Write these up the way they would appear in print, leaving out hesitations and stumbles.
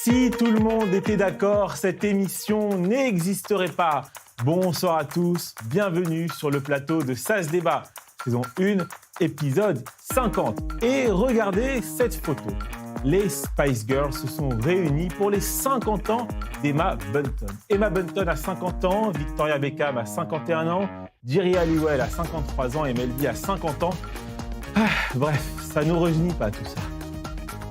Si tout le monde était d'accord, cette émission n'existerait pas. Bonsoir à tous, bienvenue sur le plateau de Ça se débat, saison 1, épisode 50. Et regardez cette photo. Les Spice Girls se sont réunies pour les 50 ans d'Emma Bunton. Emma Bunton a 50 ans, Victoria Beckham a 51 ans, Jerry Halliwell a 53 ans et Mel B a 50 ans. Bref, ça ne nous rajeunit pas tout ça.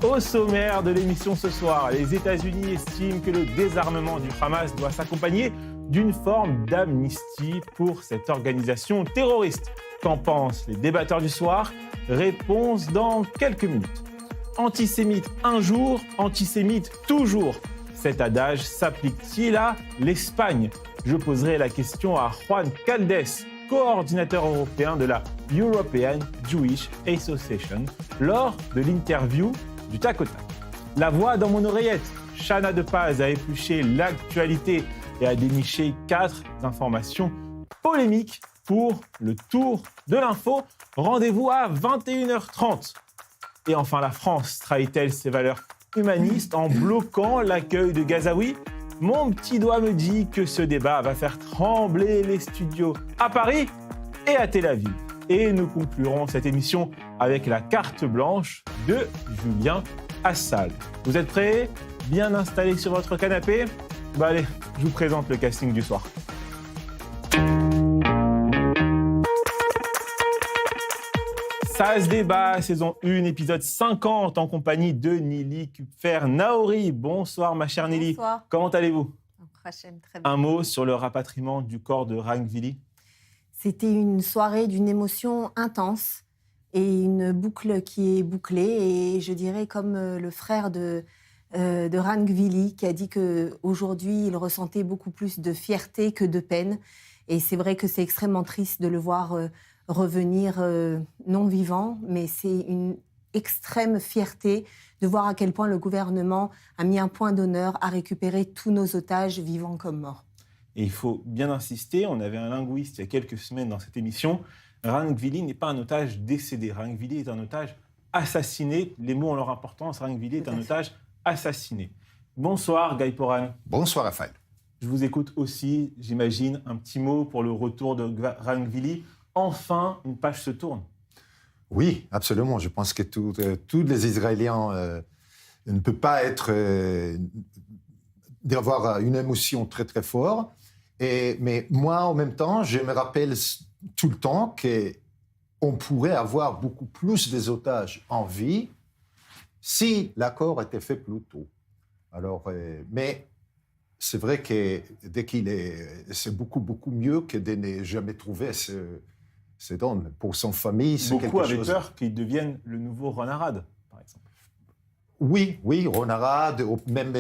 Au sommaire de l'émission ce soir, les États-Unis estiment que le désarmement du Hamas doit s'accompagner d'une forme d'amnistie pour cette organisation terroriste. Qu'en pensent les débatteurs du soir? Réponse dans quelques minutes. Antisémite un jour, antisémite toujours. Cet adage s'applique-t-il à l'Espagne? Je poserai la question à Juan Caldes, coordinateur européen de la European Jewish Association, lors de l'interview du tac au tac. La voix dans mon oreillette, Chana de Paz a épluché l'actualité et a déniché 4 informations polémiques pour le tour de l'info. Rendez-vous à 21h30. Et enfin, la France trahit-elle ses valeurs humanistes en bloquant l'accueil de Gazaouis? Mon petit doigt me dit que ce débat va faire trembler les studios à Paris et à Tel Aviv. Et nous conclurons cette émission avec la carte blanche de Julien Assal. Vous êtes prêts? Bien installés sur votre canapé? Allez, je vous présente le casting du soir. Ça se débat, saison 1, épisode 50, en compagnie de Nili Kupfer-Naori. Bonsoir ma chère Nili. Bonsoir. Comment allez-vous? Très bien. Un mot sur le rapatriement du corps de Rang Vili? C'était une soirée d'une émotion intense et une boucle qui est bouclée. Et je dirais comme le frère de Rang Vili qui a dit qu'aujourd'hui, il ressentait beaucoup plus de fierté que de peine. Et c'est vrai que c'est extrêmement triste de le voir revenir non vivant, mais c'est une extrême fierté de voir à quel point le gouvernement a mis un point d'honneur à récupérer tous nos otages, vivants comme morts. Et il faut bien insister, on avait un linguiste il y a quelques semaines dans cette émission, Rang Vili n'est pas un otage décédé, Rang Vili est un otage assassiné. Les mots ont leur importance, Rang Vili est un otage assassiné. Bonsoir Guy Poran. Bonsoir Raphaël. Je vous écoute aussi, j'imagine, un petit mot pour le retour de Rang Vili. Enfin, une page se tourne. Oui, absolument. Je pense que tous les Israéliens ne peuvent pas d'avoir une émotion très très forte. Mais moi, en même temps, je me rappelle tout le temps qu'on pourrait avoir beaucoup plus des otages en vie si l'accord était fait plus tôt. Alors, mais c'est vrai que c'est beaucoup mieux que de ne jamais trouver ces dons. Pour son famille, c'est quelque chose. Beaucoup avaient peur qu'il devienne le nouveau Ron Arad, par exemple. Oui, Ron Arad, même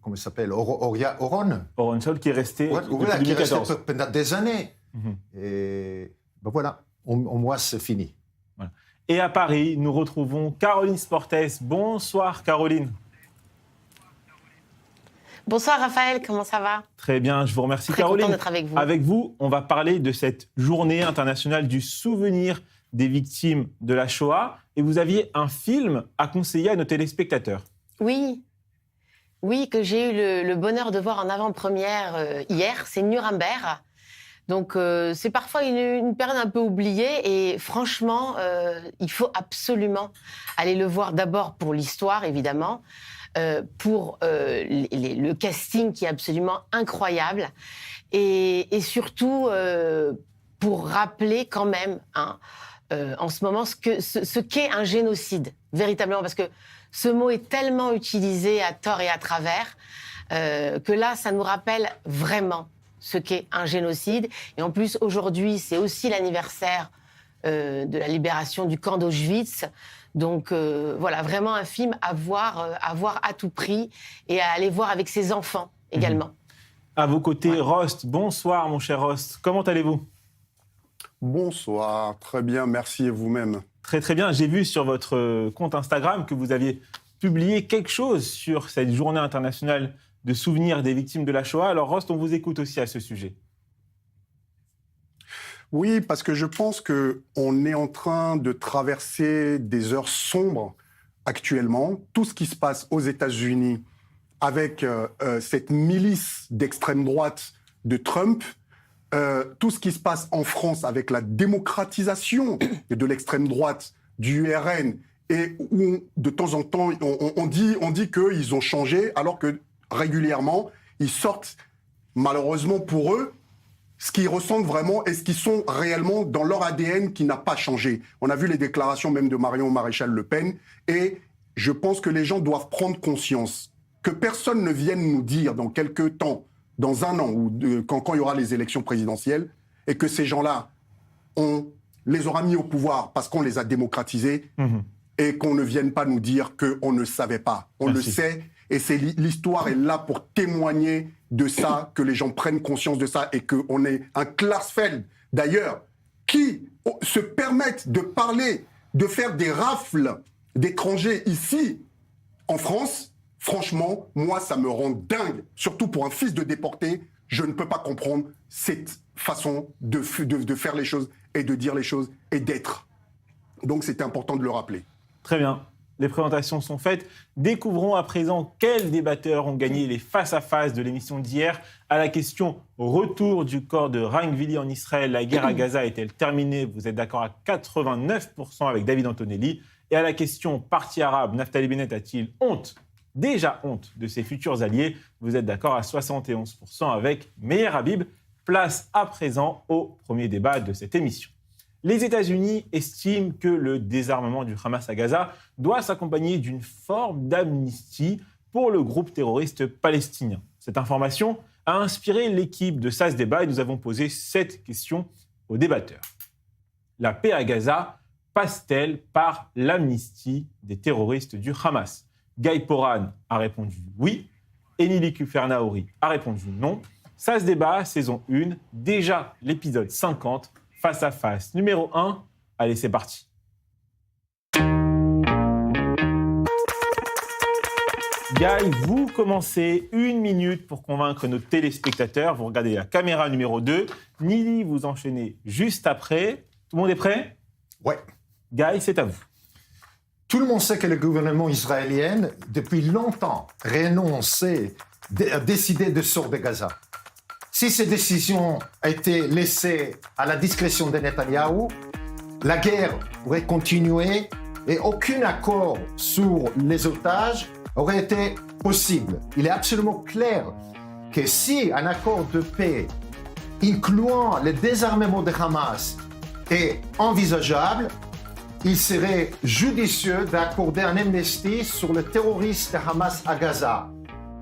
comment il s'appelle, Oron Shaul qui est resté depuis 2014. Qui est resté pendant des années. Mm-hmm. Et ben voilà, au moins c'est fini. Voilà. Et à Paris, nous retrouvons Caroline Sportes. Bonsoir Caroline. Bonsoir Raphaël, comment ça va? Très bien, je vous remercie Très Caroline. Content d'être avec vous. Avec vous, on va parler de cette journée internationale du souvenir des victimes de la Shoah. Et vous aviez un film à conseiller à nos téléspectateurs. Oui, que j'ai eu le bonheur de voir en avant-première hier, c'est Nuremberg. Donc c'est parfois une période un peu oubliée et franchement, il faut absolument aller le voir d'abord pour l'histoire évidemment, pour le casting qui est absolument incroyable et surtout pour rappeler quand même en ce moment ce qu'est un génocide véritablement, parce que ce mot est tellement utilisé à tort et à travers que là, ça nous rappelle vraiment ce qu'est un génocide. Et en plus, aujourd'hui, c'est aussi l'anniversaire de la libération du camp d'Auschwitz. Donc voilà, vraiment un film à voir à tout prix et à aller voir avec ses enfants également. À vos côtés, Rost. Bonsoir, mon cher Rost. Comment allez-vous? Bonsoir, très bien, merci et vous-même. Très très bien, j'ai vu sur votre compte Instagram que vous aviez publié quelque chose sur cette journée internationale de souvenir des victimes de la Shoah. Alors Rost, on vous écoute aussi à ce sujet. Oui, parce que je pense qu'on est en train de traverser des heures sombres actuellement, tout ce qui se passe aux États-Unis avec cette milice d'extrême droite de Trump, tout ce qui se passe en France avec la démocratisation de l'extrême droite, du URN, et où de temps en temps on dit qu'ils ont changé, alors que régulièrement ils sortent, malheureusement pour eux, ce qu'ils ressentent vraiment et ce qu'ils sont réellement dans leur ADN qui n'a pas changé. On a vu les déclarations même de Marion Maréchal Le Pen, et je pense que les gens doivent prendre conscience que personne ne vienne nous dire dans quelques temps, dans un an, ou quand il y aura les élections présidentielles, et que ces gens-là, on les aura mis au pouvoir parce qu'on les a démocratisés, et qu'on ne vienne pas nous dire qu'on ne savait pas. On le sait, et l'histoire est là pour témoigner de ça, que les gens prennent conscience de ça, et qu'on est un Klarsfeld, d'ailleurs, qui se permettent de parler, de faire des rafles d'étrangers ici, en France. Franchement, moi, ça me rend dingue. Surtout pour un fils de déporté, je ne peux pas comprendre cette façon de faire les choses et de dire les choses et d'être. Donc, c'était important de le rappeler. Très bien. Les présentations sont faites. Découvrons à présent quels débatteurs ont gagné les face-à-face de l'émission d'hier. À la question « Retour du corps de Rangvili en Israël, la guerre à Gaza est-elle terminée ?» Vous êtes d'accord à 89% avec David Antonelli. Et à la question « Parti arabe, Naftali Bennett a-t-il déjà honte de ses futurs alliés ?» Vous êtes d'accord à 71% avec Meir Habib. Place à présent au premier débat de cette émission. Les États-Unis estiment que le désarmement du Hamas à Gaza doit s'accompagner d'une forme d'amnistie pour le groupe terroriste palestinien. Cette information a inspiré l'équipe de SAS Débat et nous avons posé 7 questions aux débatteurs. La paix à Gaza passe-t-elle par l'amnistie des terroristes du Hamas ? Guy Poran a répondu oui. Émilie Kufernaouri a répondu non. SAS Débat, saison 1, déjà l'épisode 50, face à face numéro 1. Allez, c'est parti. Guy, vous commencez 1 minute pour convaincre nos téléspectateurs. Vous regardez la caméra numéro 2. Nili, vous enchaînez juste après. Tout le monde est prêt ? Ouais. Guy, c'est à vous. Tout le monde sait que le gouvernement israélien, depuis longtemps, a décidé de sortir de Gaza. Si ces décisions étaient laissées à la discrétion de Netanyahou, la guerre aurait continué et aucun accord sur les otages aurait été possible. Il est absolument clair que si un accord de paix incluant le désarmement de Hamas est envisageable, il serait judicieux d'accorder un amnistie sur le terroriste de Hamas à Gaza.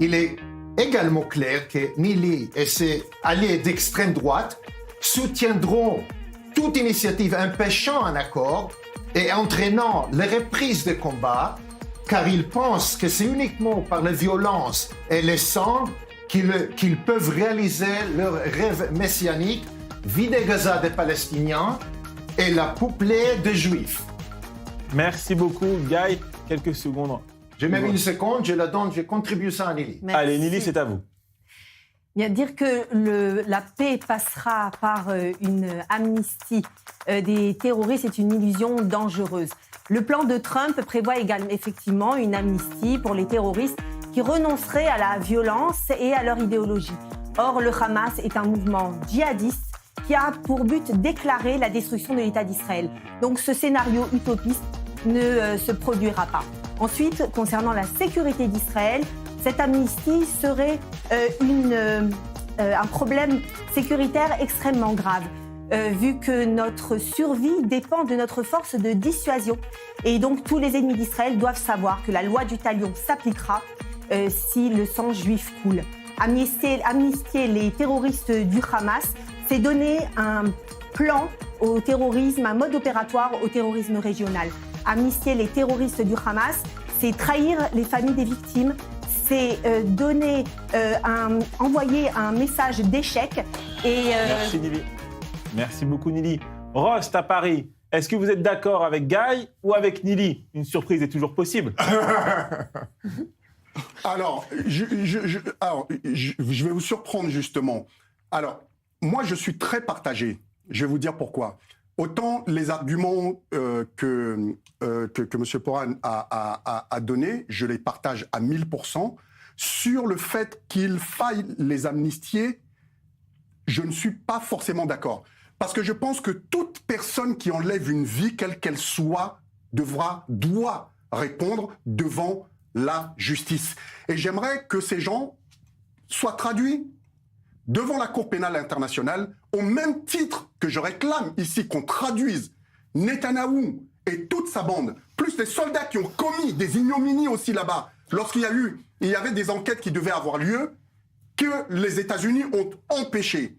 Il est également clair que Nili et ses alliés d'extrême droite soutiendront toute initiative empêchant un accord et entraînant la reprise des combats, car ils pensent que c'est uniquement par la violence et le sang qu'ils peuvent réaliser leur rêve messianique, vider Gaza des Palestiniens et la peupler de Juifs. Merci beaucoup, Guy. Quelques secondes. J'ai même une seconde, je la donne, je contribue ça à Nili. Merci. Allez, Nili, c'est à vous. Bien, dire que la paix passera par une amnistie des terroristes est une illusion dangereuse. Le plan de Trump prévoit également effectivement une amnistie pour les terroristes qui renonceraient à la violence et à leur idéologie. Or, le Hamas est un mouvement djihadiste qui a pour but déclarer la destruction de l'État d'Israël. Donc ce scénario utopiste ne se produira pas. Ensuite, concernant la sécurité d'Israël, cette amnistie serait un problème sécuritaire extrêmement grave, vu que notre survie dépend de notre force de dissuasion. Et donc tous les ennemis d'Israël doivent savoir que la loi du talion s'appliquera si le sang juif coule. Amnistier les terroristes du Hamas, c'est donner un plan au terrorisme, un mode opératoire au terrorisme régional. Amnistier les terroristes du Hamas, c'est trahir les familles des victimes, c'est envoyer un message d'échec. Merci Nili. Merci beaucoup Nili. Rost à Paris, est-ce que vous êtes d'accord avec Guy ou avec Nili ? Une surprise est toujours possible. Alors, je vais vous surprendre justement. Alors, moi, je suis très partagé. Je vais vous dire pourquoi. autant les arguments que M. Poran a donnés, je les partage à 1000%. Sur le fait qu'il faille les amnistier, je ne suis pas forcément d'accord. Parce que je pense que toute personne qui enlève une vie, quelle qu'elle soit, doit répondre devant la justice. Et j'aimerais que ces gens soient traduits devant la Cour pénale internationale, au même titre que je réclame ici qu'on traduise Netanyahou et toute sa bande, plus les soldats qui ont commis des ignominies aussi là-bas, lorsqu'il y avait des enquêtes qui devaient avoir lieu, que les États-Unis ont empêché.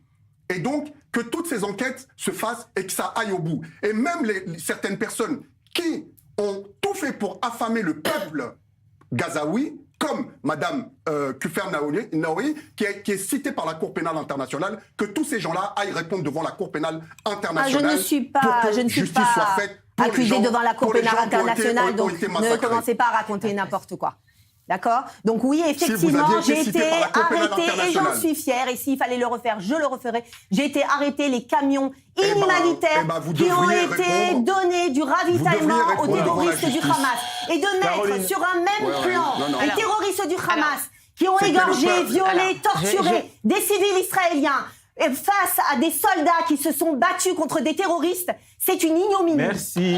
Et donc, que toutes ces enquêtes se fassent et que ça aille au bout. Et même certaines personnes qui ont tout fait pour affamer le peuple gazaoui, comme Mme Kufer Naouri, qui est citée par la Cour pénale internationale, que tous ces gens-là aillent répondre devant la Cour pénale internationale. Je ne suis pas accusée devant la Cour pénale internationale, donc ne commencez pas à raconter n'importe quoi. D'accord ? Donc oui, effectivement, j'ai été arrêtée et j'en suis fière. Et s'il fallait le refaire, je le referai. J'ai été arrêtée, les camions humanitaires qui ont été donnés du ravitaillement aux terroristes du Hamas. Et de mettre sur un même plan les terroristes du Hamas qui ont égorgé, violé, torturé des civils israéliens face à des soldats qui se sont battus contre des terroristes, c'est une ignominie. Merci.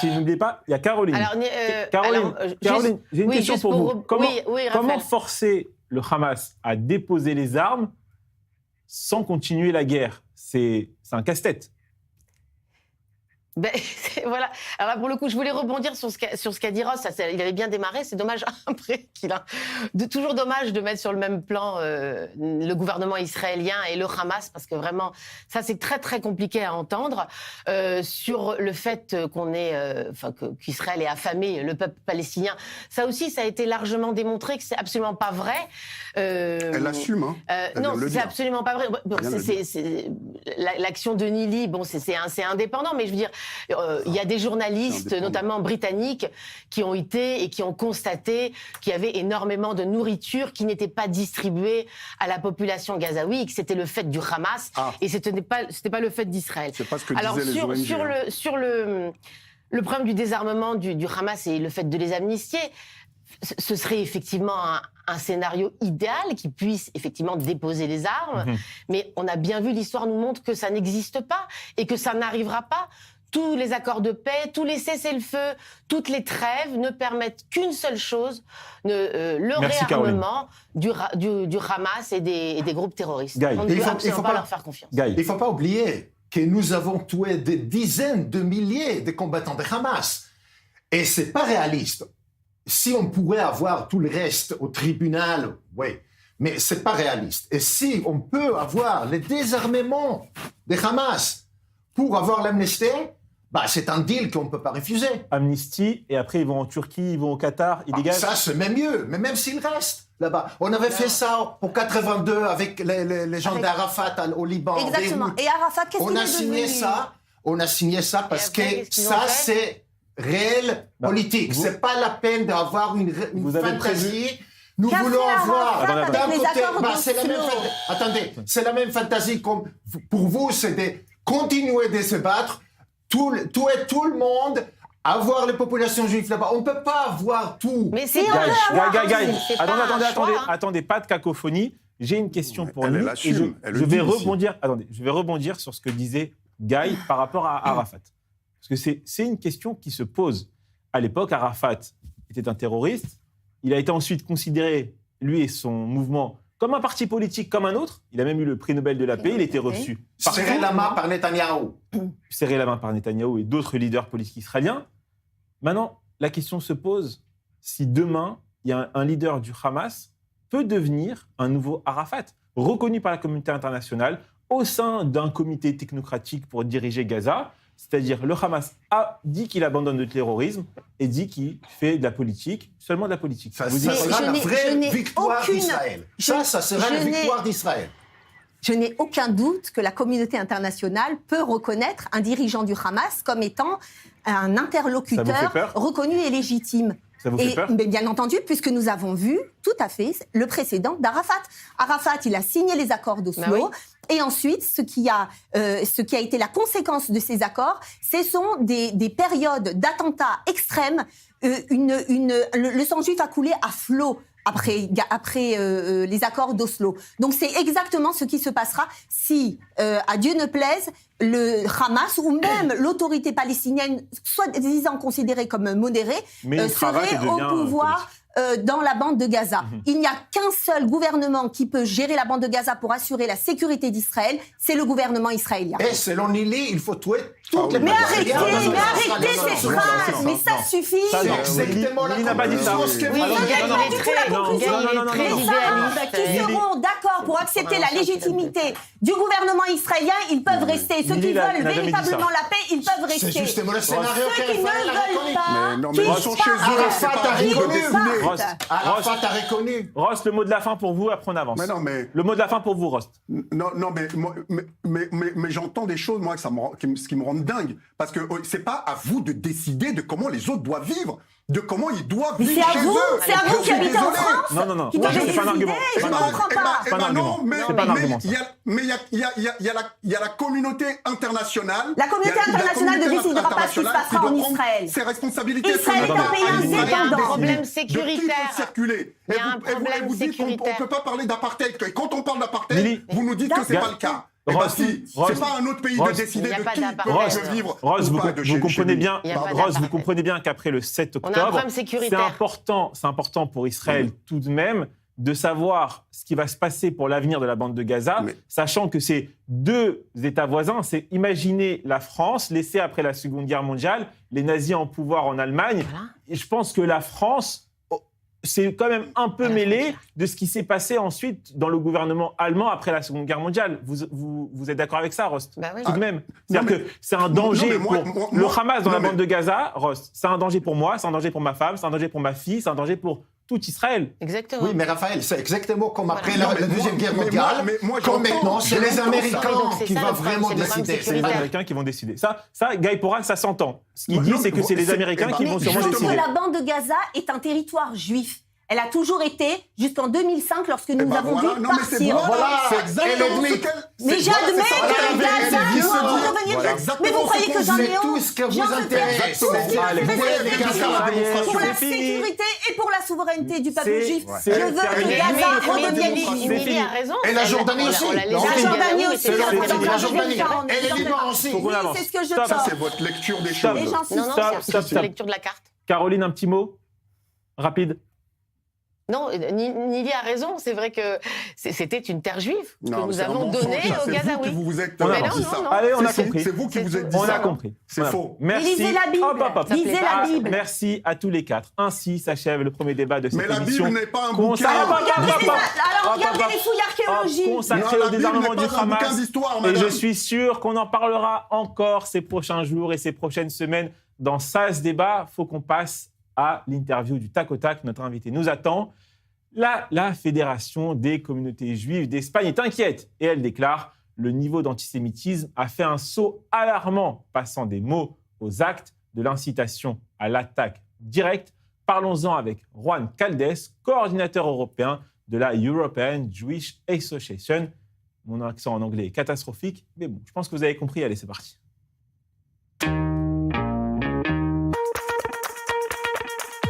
N'oubliez pas, il y a Caroline. Caroline, j'ai une question pour vous. Comment forcer le Hamas à déposer les armes sans continuer la guerre ? C'est un casse-tête. Voilà. Alors pour le coup, je voulais rebondir sur ce qu'a dit Ross. Il avait bien démarré. C'est dommage après toujours dommage de mettre sur le même plan le gouvernement israélien et le Hamas, parce que vraiment, ça c'est très très compliqué à entendre sur le fait qu'Israël ait affamé le peuple palestinien. Ça aussi, ça a été largement démontré que c'est absolument pas vrai. Elle l'assume. Non, c'est absolument pas vrai. L'action de Nili, c'est indépendant, mais je veux dire. Il y a des journalistes, notamment britanniques, qui ont été et qui ont constaté qu'il y avait énormément de nourriture qui n'était pas distribuée à la population gazaoui, que c'était le fait du Hamas et c'était pas le fait d'Israël. C'est pas ce que disaient les ONG. Sur le problème du désarmement du Hamas et le fait de les amnistier, ce serait effectivement un scénario idéal qui puisse effectivement déposer les armes, mais on a bien vu, l'histoire nous montre que ça n'existe pas et que ça n'arrivera pas. Tous les accords de paix, tous les cessez-le-feu, toutes les trêves ne permettent qu'une seule chose, le réarmement du Hamas et des groupes terroristes. On ne peut absolument pas leur faire confiance. Il ne faut pas oublier que nous avons tué des dizaines de milliers de combattants de Hamas. Et ce n'est pas réaliste. Si on pourrait avoir tout le reste au tribunal, oui, mais ce n'est pas réaliste. Et si on peut avoir le désarmement de Hamas pour avoir l'amnistie, c'est un deal qu'on ne peut pas refuser. Amnistie, et après ils vont en Turquie, ils vont au Qatar, ils dégagent. Ça, c'est même mieux, mais même s'ils restent là-bas. On avait fait ça en 82 avec les gens d'Arafat au Liban. Exactement. Et Arafat, qu'est-ce qu'il est devenu ? On a signé ça parce que ça, c'est réel politique. C'est pas la peine d'avoir une fantasie. Nous voulons avoir d'un côté... c'est la même fantasie comme pour vous, c'est de continuer de se battre, tout le monde, avoir les populations juives là-bas. On ne peut pas avoir tout. Mais c'est Attendez, pas de cacophonie. J'ai une question pour lui. Je vais rebondir sur ce que disait Guy par rapport à Arafat. Parce que c'est une question qui se pose. À l'époque, Arafat était un terroriste. Il a été ensuite considéré, lui et son mouvement, comme un parti politique comme un autre. Il a même eu le prix Nobel de la paix. Il était reçu. Serré la main par Netanyahou. Serré la main par Netanyahou et d'autres leaders politiques israéliens. Maintenant, la question se pose si demain, il y a un leader du Hamas peut devenir un nouveau Arafat, reconnu par la communauté internationale au sein d'un comité technocratique pour diriger Gaza. C'est-à-dire, le Hamas a dit qu'il abandonne le terrorisme et dit qu'il fait de la politique, seulement de la politique. Ça sera la vraie victoire d'Israël. Ça sera la victoire d'Israël. Je n'ai aucun doute que la communauté internationale peut reconnaître un dirigeant du Hamas comme étant un interlocuteur reconnu et légitime. Ça vous fait peur ? Mais bien entendu, puisque nous avons vu tout à fait le précédent d'Arafat. Arafat, il a signé les accords d'Oslo. Et ensuite, ce qui a été la conséquence de ces accords, ce sont des périodes d'attentats extrêmes. Le sang juif a coulé à flot après les accords d'Oslo. Donc c'est exactement ce qui se passera si, à Dieu ne plaise, le Hamas ou même l'autorité palestinienne, soi-disant considérée comme modérée, serait au pouvoir dans la bande de Gaza. Il n'y a qu'un seul gouvernement qui peut gérer la bande de Gaza pour assurer la sécurité d'Israël, c'est le gouvernement israélien. Et selon Lili, il faut tuer toutes les Mais arrêtez Palestiniens. ces phrases, mais ça suffit. C'est exactement la Lili n'a pas dit ça. conclusion. Oui, Gaël est très Les idéaliste. qui seront d'accord pour accepter la légitimité du gouvernement israélien, ils peuvent rester. Ceux qui veulent véritablement la paix, ils peuvent rester. C'est justement le scénario Ceux qui ne veulent pas, Mais non, mais ils sont chez eux, c'est Arafat pas a à vous de reconnu. décider. Rost, Arafat a reconnu. Rost, le mot de la fin pour vous, après on avance. Mais non, mais Le mot de la fin pour vous, Rost. non, mais j'entends des choses, moi, ce qui me rend dingue. Parce que c'est pas à vous de décider de comment les autres doivent vivre, de comment ils doivent Mais vivre c'est à chez vous, eux. c'est à vous Je qui suis habitez en désolé. France. Non. Qui Moi, doivent c'est pas un argument. décider, je C'est pas un comprends argument. pas. C'est pas un argument. C'est pas un argument, ça. Il y a la communauté internationale. La communauté internationale ne décidera pas ce qui se passera en Israël. Ses responsabilités. Israël est un pays indépendant. Il y a un problème De qui sécuritaire. peut circuler. Il y a un Et vous problème dites qu'on ne sécuritaire. peut pas parler d'apartheid. Et quand on parle d'apartheid, Lili. vous nous dites que c'est D'accord. pas le cas. Eh ben Ross, si, Ross, c'est pas un autre pays de Ross, décider il y a de pas qui d'apartheid. peut vivre Ross, ou vous, pas de vous chez comprenez lui. bien, Il y a pas Ross, d'apartheid. vous comprenez bien qu'après le 7 On a un octobre, problème c'est sécuritaire. important pour Israël tout de même de savoir ce qui va se passer pour l'avenir de la bande de Gaza, Mais- sachant que c'est deux États voisins. C'est imaginer la France laissée après la Seconde Guerre mondiale, les nazis en pouvoir en Allemagne. Voilà. Et je pense que la France s'est quand même un peu mêlée de ce qui s'est passé ensuite dans le gouvernement allemand après la Seconde Guerre mondiale. Vous êtes d'accord avec ça, Rost? Bah oui. Tout de même. Non, C'est-à-dire mais- que c'est un danger non, mais moi- pour moi- le moi- Hamas dans non, la mais- bande de Gaza, Rost. C'est un danger pour moi, c'est un danger pour ma femme, c'est un danger pour ma fille, c'est un danger pour tout Israël. Exactement. Oui, mais Raphaël, c'est exactement comme après Non, la mais Deuxième moi- Guerre mais mondiale. moi, Comme j'entends- maintenant, c'est les j'entends ça. Américains Donc, c'est qui ça, vont le problème, vraiment c'est le problème décider. C'est les sécuritaire. Américains qui vont décider. Ça, Guy Porak, ça s'entend. Ce qu'il Non, dit, mais c'est que c'est les c'est- Américains eh ben, qui Mais vont je sûrement pense que décider. la bande de Gaza est un territoire juif. Elle a toujours été jusqu'en 2005 lorsque nous Eh ben avons voilà, dû non, mais c'est partir. voilà, c'est Et exactement l'ennemi. ce qu'elle... Mais c'est- j'admets c'est ça, que elle les vient Gaza de vont dire. revenir. Voilà. Mais vous croyez que j'en ai C'est tout honte? ce que vous J'en sais intéresse. rien. Tout ce qui Allez, m'intéresse, vous c'est voyez, que Gaza, pour la c'est fini. sécurité et pour la souveraineté du peuple C'est- juif. c'est Je veux que terminé. Gaza Mais redevienne Émilie juif. a raison. Et la Jordanie aussi. On l'a laissé La à Jordanie Gaza, aussi, mais c'est la pas Jordanie. grave. La Jordanie. Et les Liban aussi. Faut qu'on avance. C'est ce que je Stop. Ça, pense. c'est votre lecture des Stop. Et choses. j'insiste. Non, non, Stop, c'est stop. la lecture de la carte. Caroline, un petit mot rapide. Non, Nili a raison. C'est vrai que c'était une terre juive que Non, nous c'est un avons mensonge, donnée ça. aux C'est vous Gazaouis. qui vous êtes On dit avance. ça. Non, non. Allez, on a C'est- compris. C'est vous qui vous êtes dit On ça. a compris. C'est Voilà. faux. Merci. Lisez la Bible. Hop, hop, hop. Lisez la Ah, Bible. Merci à tous les quatre. Ainsi s'achève le premier débat de cette Mais la émission. Bible n'est pas un Consacré- bouquin. Hop, hop, Regardez hop, les- hop. alors regardez Hop, hop, les fouilles archéologiques. Consacré Non, au la Bible désarmement n'est du pas un bouquin Hamas. d'histoire, Et je madame. suis sûr qu'on en parlera encore ces prochains jours et ces prochaines semaines dans Ça se débat. Il faut qu'on passe à l'interview du tac au tac. Notre invité nous attend. La Fédération des communautés juives d'Espagne est inquiète et elle déclare « Le niveau d'antisémitisme a fait un saut alarmant, passant des mots aux actes, de l'incitation à l'attaque directe. » Parlons-en avec Juan Caldes, coordinateur européen de la European Jewish Association. Mon accent en anglais est catastrophique, mais bon, je pense que vous avez compris. Allez, c'est parti.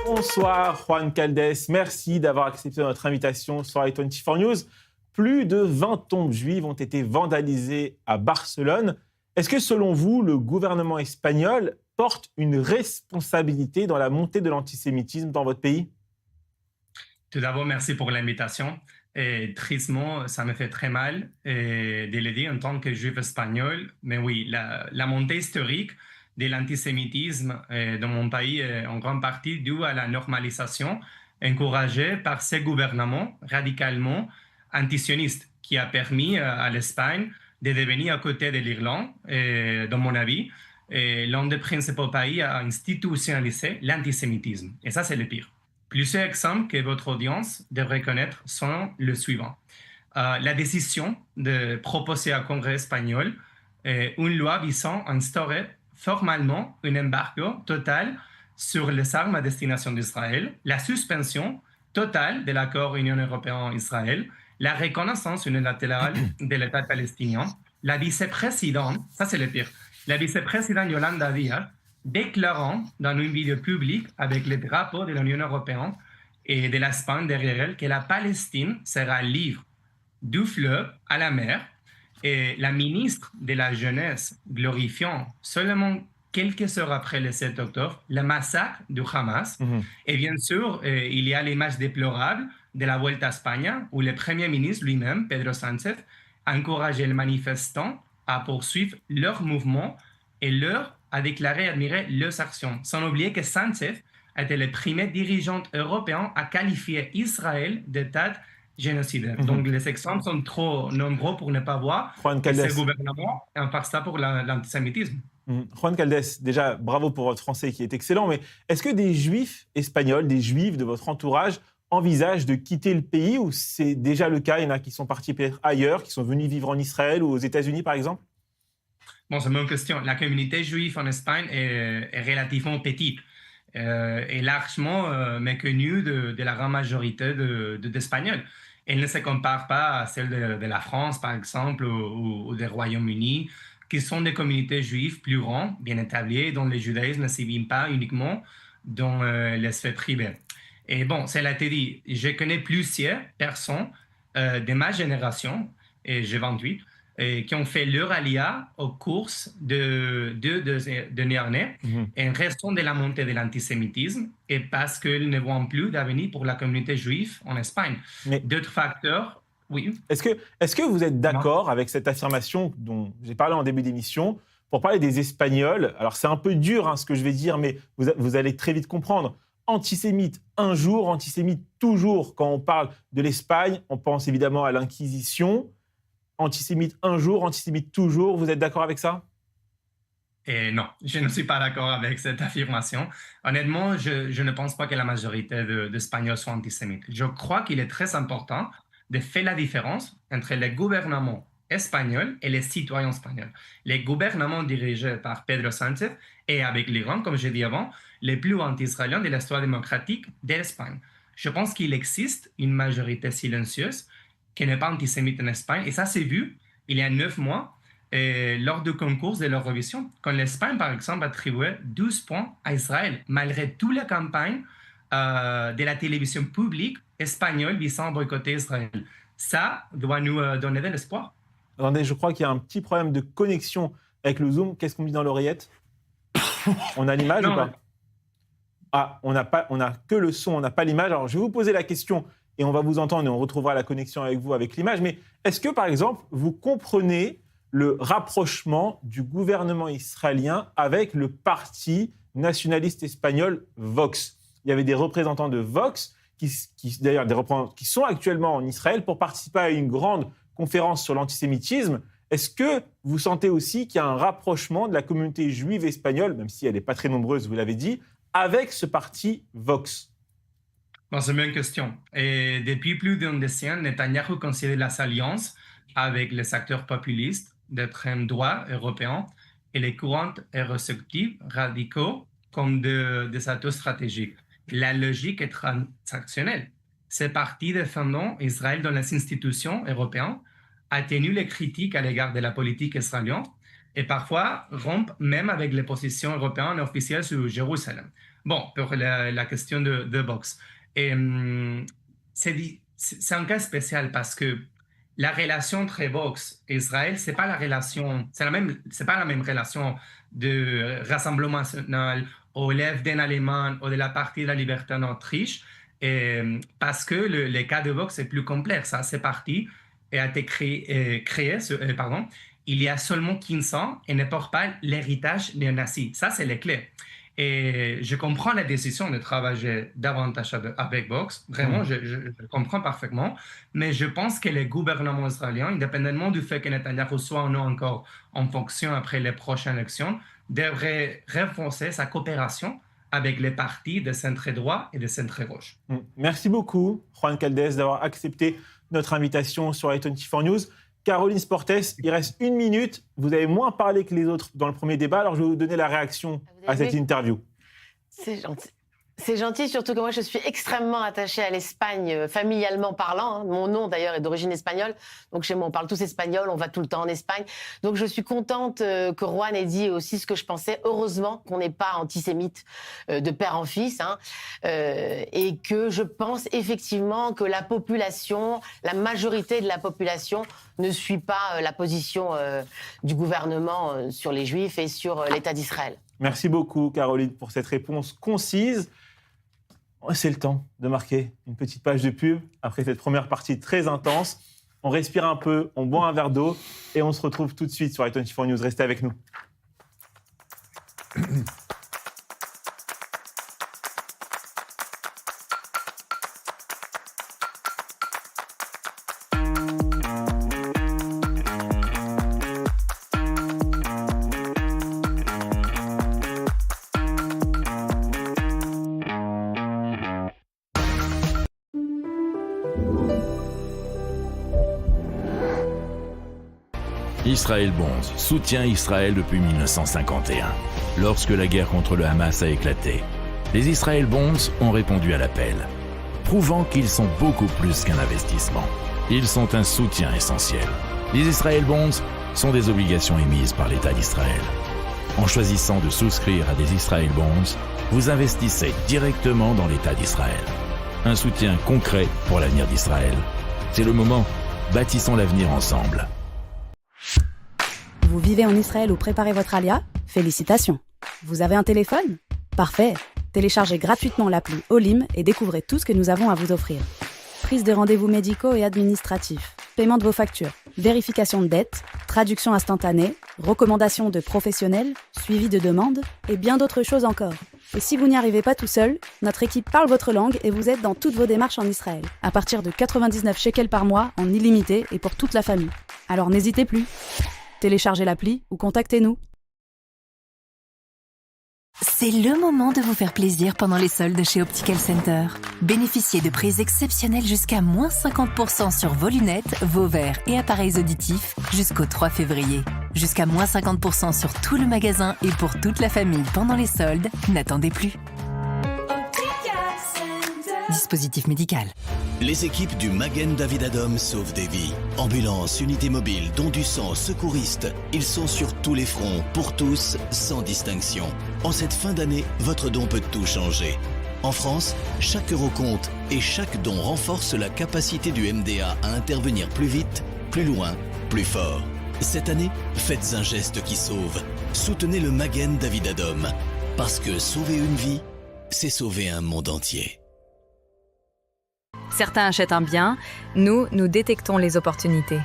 Bonsoir Juan Caldes, merci d'avoir accepté notre invitation sur i24 News. Plus de 20 tombes juives ont été vandalisées à Barcelone. Est-ce que selon vous, le gouvernement espagnol porte une responsabilité dans la montée de l'antisémitisme dans votre pays ? Tout d'abord, merci pour l'invitation. Et tristement, ça me fait très mal de le dire en tant que juif espagnol. Mais oui, la montée historique de l'antisémitisme dans mon pays est en grande partie due à la normalisation encouragée par ce gouvernement radicalement antisioniste qui a permis à l'Espagne de devenir à côté de l'Irlande, dans mon avis, l'un des principaux pays à institutionnaliser l'antisémitisme. Et ça, c'est le pire. Plusieurs exemples que votre audience devrait connaître sont le suivant. La décision de proposer au Congrès espagnol une loi visant à instaurer formellement un embargo total sur les armes à destination d'Israël, la suspension totale de l'accord Union européenne-Israël, la reconnaissance unilatérale de l'État palestinien. La vice-présidente, ça c'est le pire, la vice-présidente Yolanda Díaz, déclarant dans une vidéo publique avec le drapeau de l'Union européenne et de l'Espagne derrière elle que la Palestine sera libre du fleuve à la mer. Et la ministre de la Jeunesse glorifiant seulement quelques heures après le 7 octobre le massacre du Hamas. Et bien sûr, il y a l'image déplorable de la Vuelta a España où le Premier ministre lui-même, Pedro Sánchez, a encouragé les manifestants à poursuivre leur mouvement et leur a déclaré admirer leurs actions. Sans oublier que Sánchez était le premier dirigeant européen à qualifier Israël d'État génocidaire. Donc les exemples sont trop nombreux pour ne pas voir que ce gouvernement est en partie pour l'antisémitisme. Juan Caldes, déjà bravo pour votre français qui est excellent, mais est-ce que des juifs espagnols, des juifs de votre entourage envisagent de quitter le pays ou c'est déjà le cas? Il y en a qui sont partis peut-être ailleurs, qui sont venus vivre en Israël ou aux États-Unis par exemple? Bon, c'est une bonne question. La communauté juive en Espagne est relativement petite et largement méconnue de la grande majorité d'Espagnols. Elle ne se compare pas à celle de la France, par exemple, ou des Royaume-Uni, qui sont des communautés juives plus grandes, bien établies, dont le judaïsme ne s'y pas uniquement dans les sphères privées. Et bon, cela été dit, je connais plusieurs personnes de ma génération, et j'ai 28, qui ont fait leur alia aux courses de néo-nés en raison de la montée de l'antisémitisme et parce qu'ils ne voient plus d'avenir pour la communauté juive en Espagne. Mais d'autres facteurs, oui. Est-ce que vous êtes d'accord avec cette affirmation dont j'ai parlé en début d'émission pour parler des Espagnols? Alors c'est un peu dur ce que je vais dire, mais vous allez très vite comprendre. Antisémite un jour, antisémite toujours. Quand on parle de l'Espagne, on pense évidemment à l'Inquisition. Antisémite un jour, antisémite toujours. Vous êtes d'accord avec ça? Non, je ne suis pas d'accord avec cette affirmation. Honnêtement, je ne pense pas que la majorité d'Espagnols soient antisémites. Je crois qu'il est très important de faire la différence entre les gouvernements espagnols et les citoyens espagnols. Les gouvernements dirigés par Pedro Sánchez et avec l'Iran, comme j'ai dit avant, les plus anti-israéliens de l'histoire démocratique de l'Espagne. Je pense qu'il existe une majorité silencieuse qui n'est pas antisémite en Espagne. Et ça s'est vu il y a 9 mois lors du concours de l'Eurovision, quand l'Espagne, par exemple, attribuait 12 points à Israël, malgré toutes les campagnes de la télévision publique espagnole visant à boycotter Israël. Ça doit nous donner de l'espoir. Attendez, je crois qu'il y a un petit problème de connexion avec le Zoom. Qu'est-ce qu'on dit dans l'oreillette? On a l'image ou pas? Ah, on n'a que le son, on n'a pas l'image. Alors, je vais vous poser la question et on va vous entendre et on retrouvera la connexion avec vous, avec l'image. Mais est-ce que, par exemple, vous comprenez le rapprochement du gouvernement israélien avec le parti nationaliste espagnol Vox? Il y avait des représentants de Vox, d'ailleurs des représentants qui sont actuellement en Israël pour participer à une grande conférence sur l'antisémitisme. Est-ce que vous sentez aussi qu'il y a un rapprochement de la communauté juive espagnole, même si elle n'est pas très nombreuse, vous l'avez dit, avec ce parti Vox? Bon, c'est une bonne question. Et depuis plus d'une décennie, Netanyahou considère les alliances avec les acteurs populistes d'extrême droit européens et les courants eurosceptiques radicaux comme des atouts stratégiques. La logique est transactionnelle. Ces partis défendant Israël dans les institutions européennes atténuent les critiques à l'égard de la politique israélienne et parfois rompent même avec les positions européennes officielles sur Jérusalem. Bon, pour la question de Vox. Et c'est un cas spécial parce que la relation entre Vox et Israël, c'est pas la même relation de Rassemblement national ou l'FD en allemand ou de la Partie de la liberté en Autriche, parce que le cas de Vox est plus complexe. Ces partis a été créé il y a seulement 15 ans et ne porte pas l'héritage néo-nazi. Ça, c'est les clés. Et je comprends la décision de travailler davantage avec Vox. Vraiment, je comprends parfaitement. Mais je pense que les gouvernements israéliens, indépendamment du fait que Netanyahou soit ou non encore en fonction après les prochaines élections, devraient renforcer sa coopération avec les partis de centre-droit et de centre-gauche. Merci beaucoup, Juan Caldes, d'avoir accepté notre invitation sur i24 News. Caroline Sportes, il reste 1 minute. Vous avez moins parlé que les autres dans le premier débat, alors je vais vous donner la réaction à cette interview. C'est gentil. C'est gentil, surtout que moi, je suis extrêmement attachée à l'Espagne, familialement parlant. Hein. Mon nom, d'ailleurs, est d'origine espagnole. Donc, chez moi, on parle tous espagnol, on va tout le temps en Espagne. Donc, je suis contente que Juan ait dit aussi ce que je pensais. Heureusement qu'on n'est pas antisémite de père en fils. Hein. Et que je pense effectivement que la population, la majorité de la population ne suit pas la position du gouvernement sur les Juifs et sur l'État d'Israël. Merci beaucoup, Caroline, pour cette réponse concise. C'est le temps de marquer une petite page de pub après cette première partie très intense. On respire un peu, on boit un verre d'eau et on se retrouve tout de suite sur i24 News. Restez avec nous. Israël Bonds soutient Israël depuis 1951, lorsque la guerre contre le Hamas a éclaté. Les Israël Bonds ont répondu à l'appel, prouvant qu'ils sont beaucoup plus qu'un investissement. Ils sont un soutien essentiel. Les Israël Bonds sont des obligations émises par l'État d'Israël. En choisissant de souscrire à des Israël Bonds, vous investissez directement dans l'État d'Israël. Un soutien concret pour l'avenir d'Israël. C'est le moment, bâtissons l'avenir ensemble. Vous vivez en Israël ou préparez votre alia? Félicitations! Vous avez un téléphone? Parfait! Téléchargez gratuitement l'appli Olim et découvrez tout ce que nous avons à vous offrir. Prise de rendez-vous médicaux et administratifs, paiement de vos factures, vérification de dettes, traduction instantanée, recommandations de professionnels, suivi de demandes et bien d'autres choses encore. Et si vous n'y arrivez pas tout seul, notre équipe parle votre langue et vous aide dans toutes vos démarches en Israël, à partir de 99 shekels par mois en illimité et pour toute la famille. Alors n'hésitez plus! Téléchargez l'appli ou contactez-nous. C'est le moment de vous faire plaisir pendant les soldes chez Optical Center. Bénéficiez de prix exceptionnels jusqu'à moins 50% sur vos lunettes, vos verres et appareils auditifs jusqu'au 3 février. Jusqu'à moins 50% sur tout le magasin et pour toute la famille pendant les soldes. N'attendez plus. Dispositif médical. Les équipes du Magen David Adom sauvent des vies. Ambulance, unité mobile, don du sang, secouristes. Ils sont sur tous les fronts, pour tous, sans distinction. En cette fin d'année, votre don peut tout changer. En France, chaque euro compte et chaque don renforce la capacité du MDA à intervenir plus vite, plus loin, plus fort. Cette année, faites un geste qui sauve. Soutenez le Magen David Adom. Parce que sauver une vie, c'est sauver un monde entier. Certains achètent un bien, nous détectons les opportunités.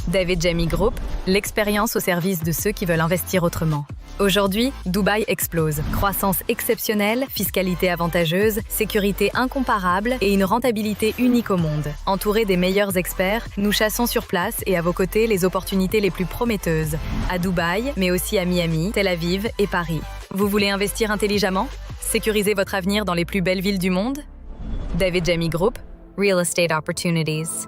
David Jamy Group, l'expérience au service de ceux qui veulent investir autrement. Aujourd'hui, Dubaï explose. Croissance exceptionnelle, fiscalité avantageuse, sécurité incomparable et une rentabilité unique au monde. Entourés des meilleurs experts, nous chassons sur place et à vos côtés les opportunités les plus prometteuses. À Dubaï, mais aussi à Miami, Tel Aviv et Paris. Vous voulez investir intelligemment? Sécuriser votre avenir dans les plus belles villes du monde? David Jamy Group, Real Estate Opportunities.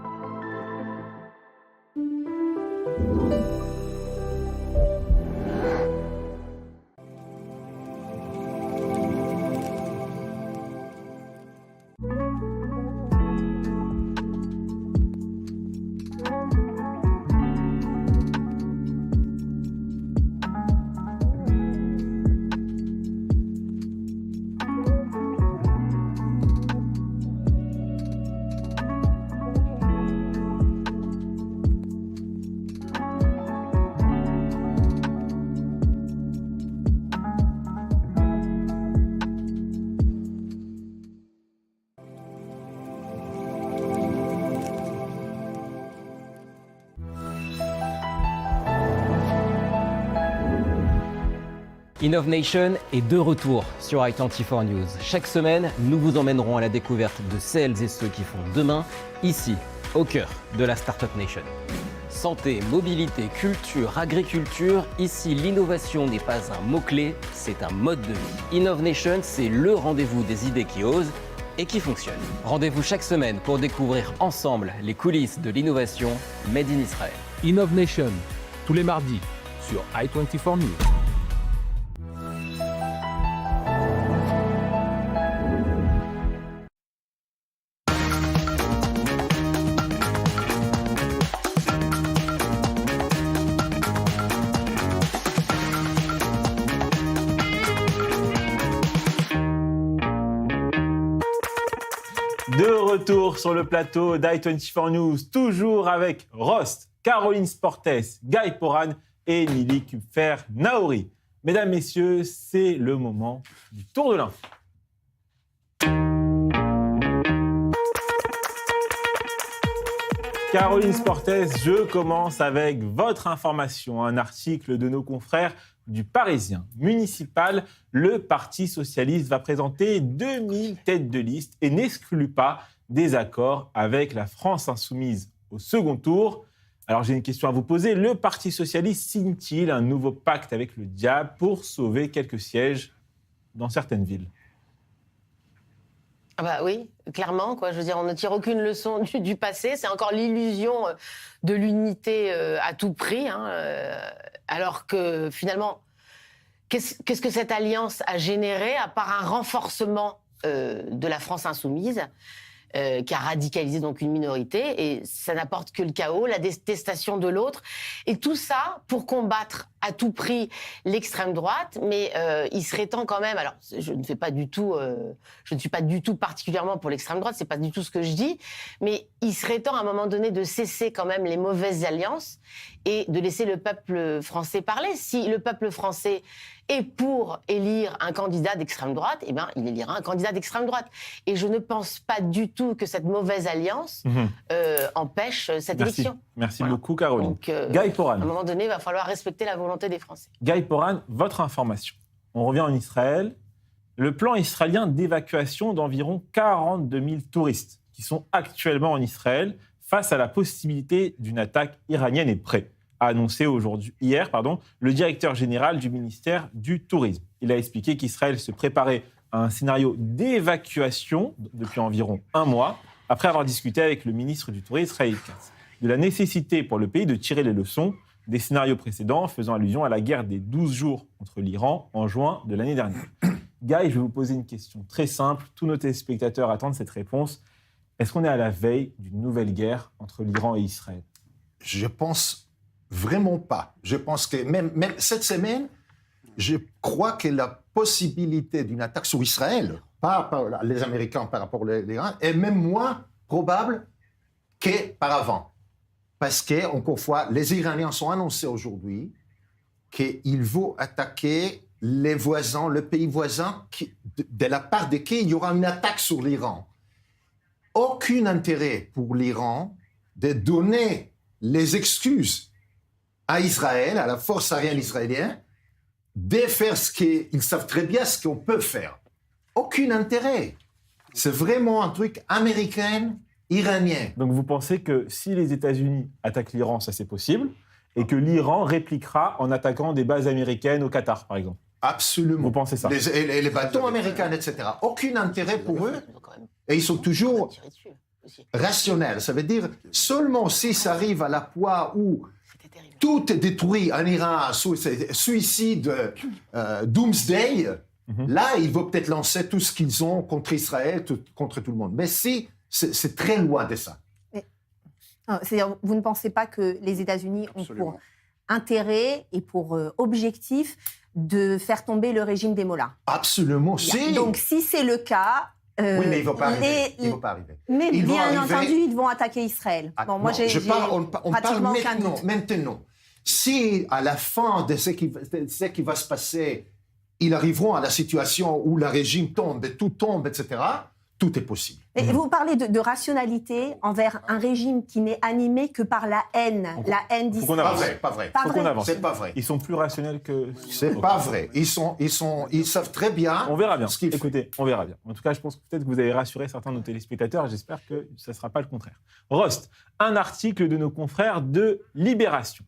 Innovation est de retour sur i24 News. Chaque semaine, nous vous emmènerons à la découverte de celles et ceux qui font demain, ici, au cœur de la Startup Nation. Santé, mobilité, culture, agriculture, ici l'innovation n'est pas un mot-clé, c'est un mode de vie. Innovation, c'est le rendez-vous des idées qui osent et qui fonctionnent. Rendez-vous chaque semaine pour découvrir ensemble les coulisses de l'innovation Made in Israël. Innovation, tous les mardis sur i24 News. De retour sur le plateau d'i24 News, toujours avec Rost, Caroline Sportes, Guy Poran et Nili Kupfer-Naouri. Mesdames, messieurs, c'est le moment du tour de l'info. Caroline Sportes, je commence avec votre information, un article de nos confrères du Parisien municipal. Le Parti socialiste va présenter 2000 têtes de liste et n'exclut pas des accords avec la France insoumise au second tour. Alors j'ai une question à vous poser. Le Parti socialiste signe-t-il un nouveau pacte avec le diable pour sauver quelques sièges dans certaines villes ? Ah bah oui, clairement, quoi. Je veux dire, on ne tire aucune leçon du passé. C'est encore l'illusion de l'unité à tout prix. Alors que finalement, qu'est-ce que cette alliance a généré, à part un renforcement de la France insoumise, qui a radicalisé donc une minorité, et ça n'apporte que le chaos, la détestation de l'autre, et tout ça pour combattre à tout prix l'extrême droite, mais il serait temps quand même, alors je ne suis pas du tout particulièrement pour l'extrême droite, c'est pas du tout ce que je dis, mais il serait temps à un moment donné de cesser quand même les mauvaises alliances et de laisser le peuple français parler. Si le peuple français est pour élire un candidat d'extrême droite, eh ben, il élira un candidat d'extrême droite. Et je ne pense pas du tout que cette mauvaise alliance empêche cette élection. Merci beaucoup, Caroline. Donc, Guy Poran. À un moment donné, il va falloir respecter la volonté des Français. Guy Poran, votre information. On revient en Israël. Le plan israélien d'évacuation d'environ 42 000 touristes qui sont actuellement en Israël face à la possibilité d'une attaque iranienne est prêt, a annoncé hier, le directeur général du ministère du Tourisme. Il a expliqué qu'Israël se préparait à un scénario d'évacuation depuis environ un mois, après avoir discuté avec le ministre du Tourisme, Israël Katz, de la nécessité pour le pays de tirer les leçons des scénarios précédents, faisant allusion à la guerre des 12 jours contre l'Iran en juin de l'année dernière. Guy, je vais vous poser une question très simple. Tous nos téléspectateurs attendent cette réponse. Est-ce qu'on est à la veille d'une nouvelle guerre entre l'Iran et Israël ? Je pense vraiment pas. Je pense que même cette semaine, je crois que la possibilité d'une attaque sur Israël, pas par les Américains par rapport à l'Iran, est même moins probable que par avant. Parce que, encore une fois, les Iraniens ont annoncé aujourd'hui qu'ils vont attaquer les voisins, le pays voisin, de la part de qui il y aura une attaque sur l'Iran. Aucun intérêt pour l'Iran de donner les excuses à Israël, à la force aérienne israélienne, de faire ce qu'ils savent très bien ce qu'on peut faire. Aucun intérêt. C'est vraiment un truc américain, iranien. Donc vous pensez que si les États-Unis attaquent l'Iran, ça c'est possible, et que l'Iran répliquera en attaquant des bases américaines au Qatar, par exemple ? Absolument. Vous pensez ça ? Les bateaux américains, etc. Aucun intérêt pour eux. Et ils sont toujours rationnels. Ça veut dire, seulement si ça arrive à la poids où tout est détruit en Iran, suicide, doomsday, là, ils vont peut-être lancer tout ce qu'ils ont contre Israël, contre tout le monde. Mais si, c'est très loin de ça. C'est-à-dire, vous ne pensez pas que les États-Unis ont pour intérêt et pour objectif de faire tomber le régime des mollahs? Absolument, si. Donc, si c'est le cas... oui, mais ils ne vont pas arriver. Ils vont pas arriver. Mais bien entendu, ils vont attaquer Israël. Ah, bon, moi, on parle maintenant. Si, à la fin de ce qui va se passer, ils arriveront à la situation où le régime tombe, tout tombe, etc., tout est possible. Et vous parlez de rationalité envers un régime qui n'est animé que par la haine d'Israël. Pas vrai. C'est pas vrai. Ils sont plus rationnels que... C'est pas vrai. Ils savent très bien. On verra bien. Écoutez, on verra bien. En tout cas, je pense que peut-être que vous avez rassuré certains de nos téléspectateurs. J'espère que ça ne sera pas le contraire. Rost, un article de nos confrères de Libération.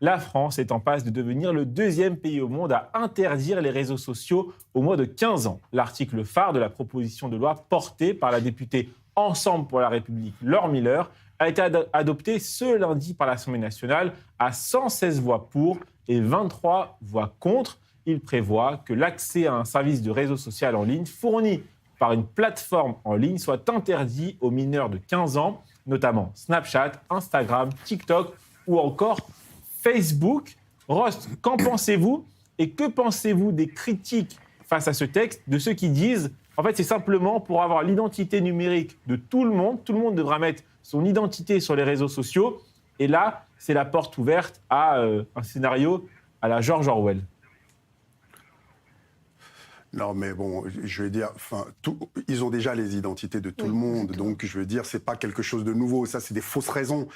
La France est en passe de devenir le deuxième pays au monde à interdire les réseaux sociaux au moins de 15 ans. L'article phare de la proposition de loi portée par la députée Ensemble pour la République, Laure Miller, a été adopté ce lundi par l'Assemblée nationale à 116 voix pour et 23 voix contre. Il prévoit que l'accès à un service de réseau social en ligne fourni par une plateforme en ligne soit interdit aux mineurs de 15 ans, notamment Snapchat, Instagram, TikTok ou encore Facebook. Rost, qu'en pensez-vous et que pensez-vous des critiques face à ce texte de ceux qui disent En fait, c'est simplement pour avoir l'identité numérique de tout le monde. Tout le monde devra mettre son identité sur les réseaux sociaux. Et là, c'est la porte ouverte à un scénario à la George Orwell. Non, mais bon, je vais dire, ils ont déjà les identités de tout le monde, donc je veux dire, c'est pas quelque chose de nouveau. Ça, c'est des fausses raisons.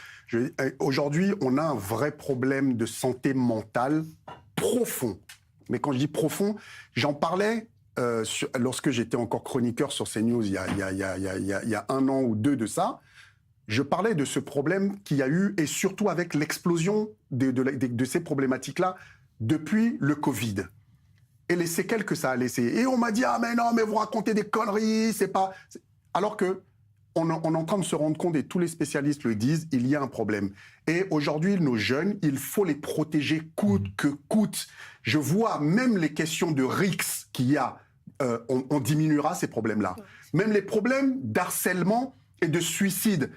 Aujourd'hui, on a un vrai problème de santé mentale profond. Mais quand je dis profond, j'en parlais lorsque j'étais encore chroniqueur sur CNews il y a 1 an ou 2 de ça. Je parlais de ce problème qu'il y a eu, et surtout avec l'explosion de ces problématiques-là depuis le Covid. Et les séquelles que ça a laissé. Et on m'a dit, ah mais non, mais vous racontez des conneries, c'est pas... Alors que on est en train de se rendre compte, et tous les spécialistes le disent, il y a un problème. Et aujourd'hui, nos jeunes, il faut les protéger coûte que coûte. Je vois même les questions de RICS qu'il y a, on diminuera ces problèmes-là. Même les problèmes d'harcèlement et de suicide,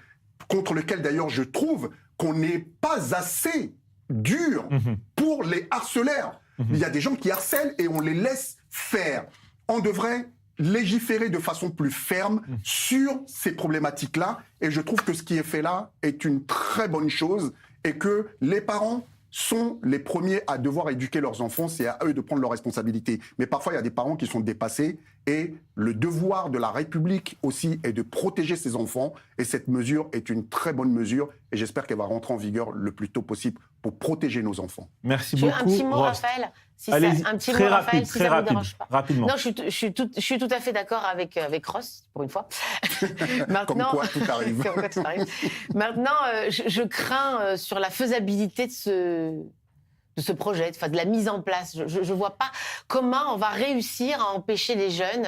contre lesquels d'ailleurs je trouve qu'on n'est pas assez dur pour les harceleurs. Il y a des gens qui harcèlent et on les laisse faire. On devrait légiférer de façon plus ferme sur ces problématiques-là. Et je trouve que ce qui est fait là est une très bonne chose et que les parents sont les premiers à devoir éduquer leurs enfants. C'est à eux de prendre leurs responsabilités. Mais parfois, il y a des parents qui sont dépassés et le devoir de la République aussi est de protéger ses enfants. Et cette mesure est une très bonne mesure et j'espère qu'elle va rentrer en vigueur le plus tôt possible pour protéger nos enfants. Merci beaucoup. Un petit mot, Rost. Raphaël. Allez-y, Un petit très mot, rapide, Raphaël, si très ça ne vous rapide, dérange pas. rapidement. Non, je suis tout à fait d'accord avec Ross, pour une fois. Comme quoi, tout arrive. Comme quoi, tout arrive. Maintenant, je crains sur la faisabilité de ce projet, de la mise en place. Je ne vois pas comment on va réussir à empêcher les jeunes